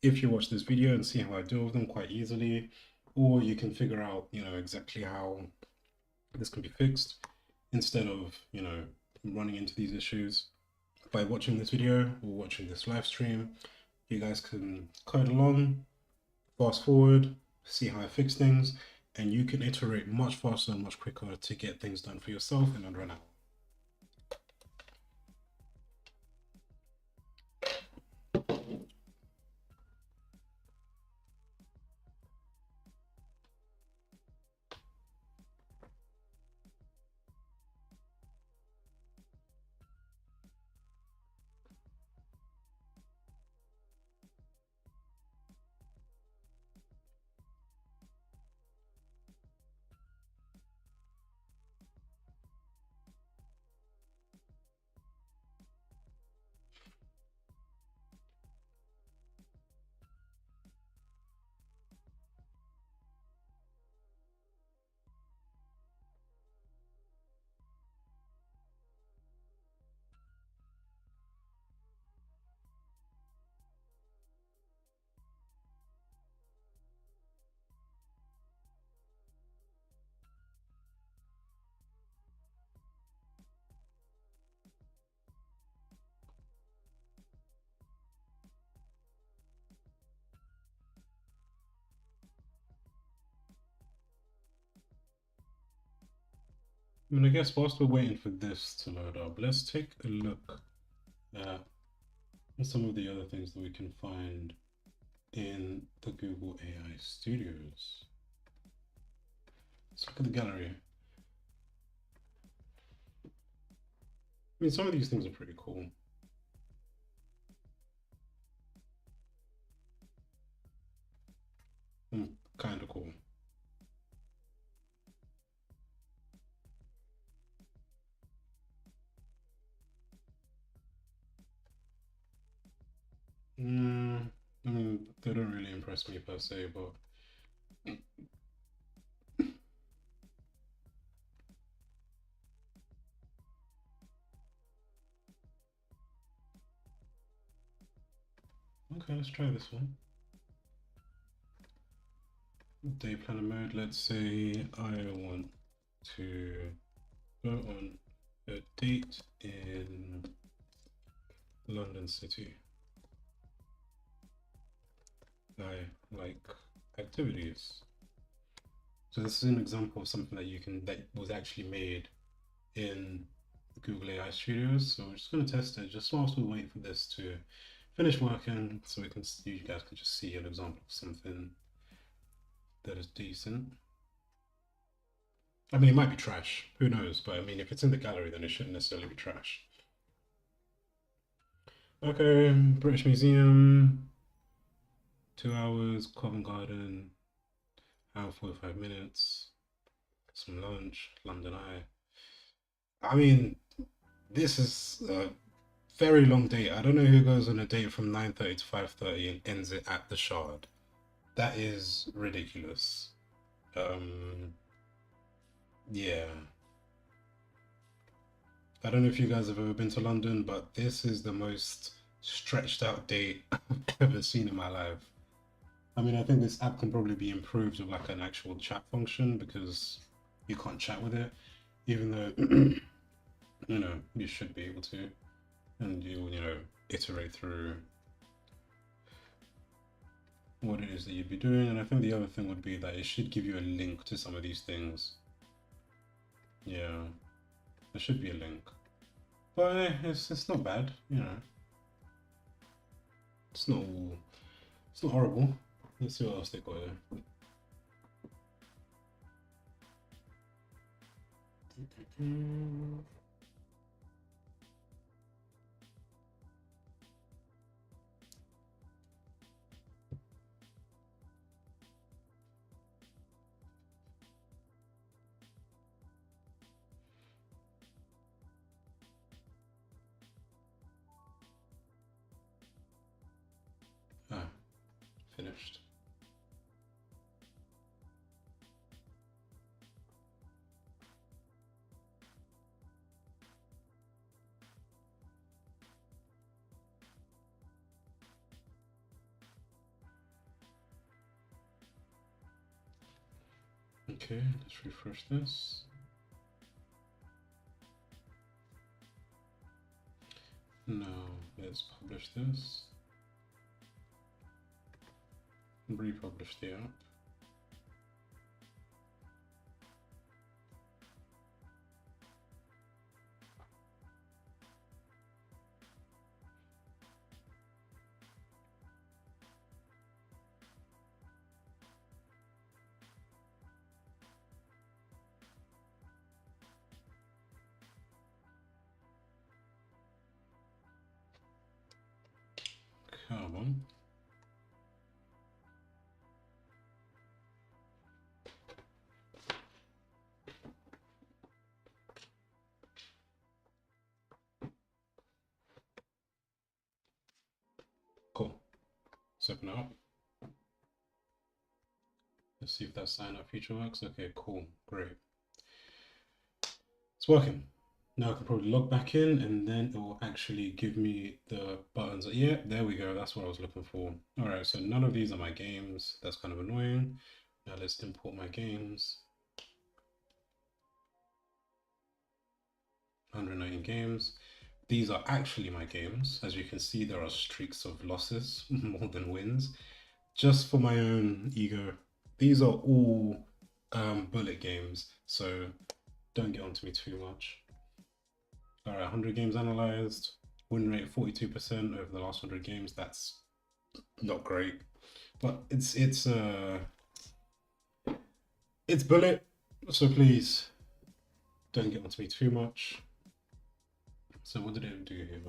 if you watch this video and see how I deal with them quite easily, or you can figure out, exactly how this can be fixed instead of, running into these issues by watching this video or watching this live stream. You guys can code along, fast forward, see how I fix things, and you can iterate much faster and much quicker to get things done for yourself in under an hour. I mean, I guess whilst we're waiting for this to load up, let's take a look at some of the other things that we can find in the Google AI Studios. Let's look at the gallery. I mean, some of these things are pretty cool. Kind of cool. I mean, they don't really impress me per se, but okay, let's try this one. Day planner mode. Let's say I want to go on a date in London City. I like activities. So this is an example of something that was actually made in Google AI Studios. So we're just going to test it just whilst we wait for this to finish working, so you guys can just see an example of something that is decent. I mean, it might be trash. Who knows? But I mean, if it's in the gallery, then it shouldn't necessarily be trash. Okay, British Museum, 2 hours, Covent Garden, hour 45 minutes, some lunch, London Eye. I mean, this is a very long date. I don't know who goes on a date from 9:30 to 5:30 and ends it at the Shard. That is ridiculous. Yeah. I don't know if you guys have ever been to London, but this is the most stretched out date I've ever seen in my life. I mean, I think this app can probably be improved with like an actual chat function because you can't chat with it, even though you should be able to, and you iterate through what it is that you'd be doing. And I think the other thing would be that it should give you a link to some of these things. Yeah, there should be a link, but it's not bad, It's not it's not horrible. Let's see what else they got here. Ah, finished. Okay, let's refresh this. Now let's publish this. Republish the app. Come on. Cool. Let's open it up. Let's see if that sign up feature works. Okay, cool. Great. It's working. Now I can probably log back in and then it will actually give me the buttons. Yeah, there we go. That's what I was looking for. All right, so none of these are my games. That's kind of annoying. Now let's import my games. 190 games. These are actually my games. As you can see, there are streaks of losses more than wins. Just for my own ego, these are all bullet games. So don't get onto me too much. All right, 100 games analyzed, win rate 42% over the last 100 games. That's not great, but it's bullet, so please don't get onto me too much. So what did it do here?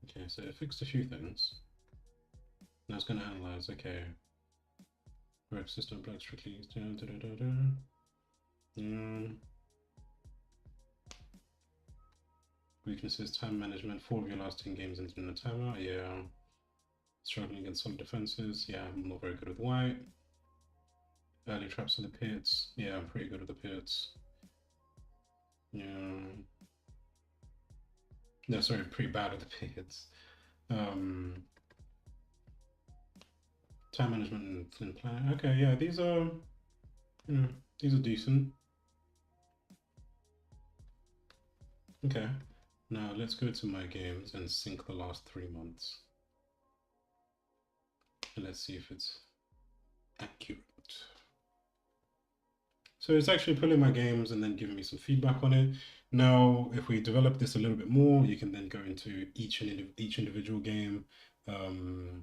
Okay, so it fixed a few things. Now it's going to analyze. Okay, work system block strictly. Weaknesses, time management. 4 of your last 10 games into the timeout. Yeah. Struggling against solid defenses. Yeah, I'm not very good with white. Early traps in the pits. Yeah, I'm pretty good with the pits. Yeah. No, sorry, pretty bad with the pits. Time management and plan. Okay, yeah, these are decent. Okay, now let's go to my games and sync the last 3 months. And let's see if it's accurate. So it's actually pulling my games and then giving me some feedback on it. Now, if we develop this a little bit more, you can then go into each individual game. Okay,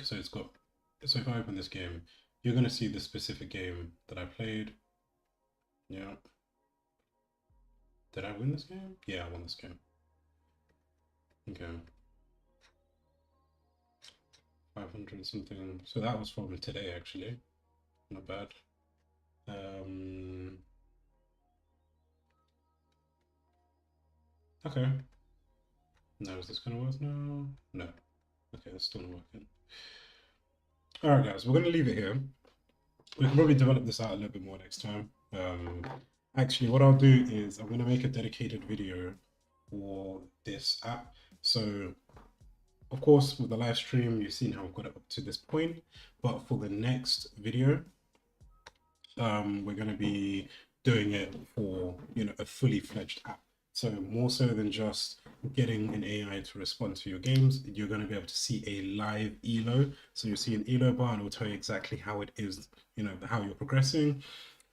so it's got, so if I open this game, you're going to see the specific game that I played. Yeah. Did I win this game? Yeah, I won this game. Okay. 500 something. So that was from today, actually. Not bad. Okay. Now is this gonna work now? No. Okay, that's still not working. Alright guys, we're gonna leave it here. We can probably develop this out a little bit more next time. Actually, what I'll do is I'm gonna make a dedicated video for this app. So of course, with the live stream, you've seen how I've got it up to this point, but for the next video, we're going to be doing it for, you know, a fully fledged app. So more so than just getting an AI to respond to your games, you're going to be able to see a live ELO. So you'll see an ELO bar and it will tell you exactly how it is, you know, how you're progressing.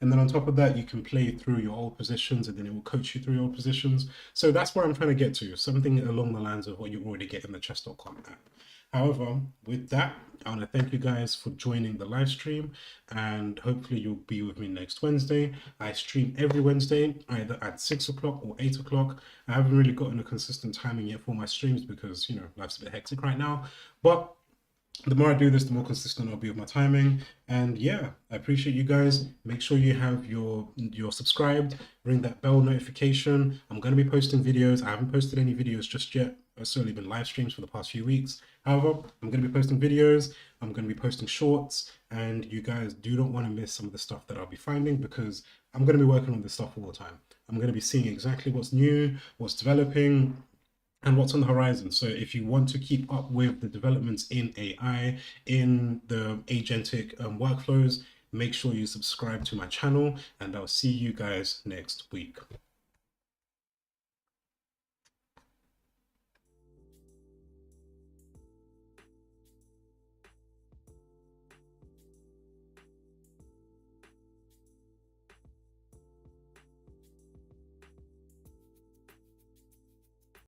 And then on top of that, you can play through your old positions and then it will coach you through your old positions. So that's where I'm trying to get to, something along the lines of what you already get in the chess.com app. However, with that, I want to thank you guys for joining the live stream and hopefully you'll be with me next Wednesday. I stream every Wednesday, either at 6 o'clock or 8 o'clock. I haven't really gotten a consistent timing yet for my streams because, you know, life's a bit hectic right now. But the more I do this, the more consistent I'll be with my timing. And yeah, I appreciate you guys. Make sure you have your subscribed, ring that bell notification. I'm going to be posting videos. I haven't posted any videos just yet. It's only been live streams for the past few weeks. However, I'm going to be posting videos. I'm going to be posting shorts, and you guys do not want to miss some of the stuff that I'll be finding because I'm going to be working on this stuff all the time. I'm going to be seeing exactly what's new, what's developing, and what's on the horizon. So if you want to keep up with the developments in AI, in the agentic workflows, make sure you subscribe to my channel, and I'll see you guys next week.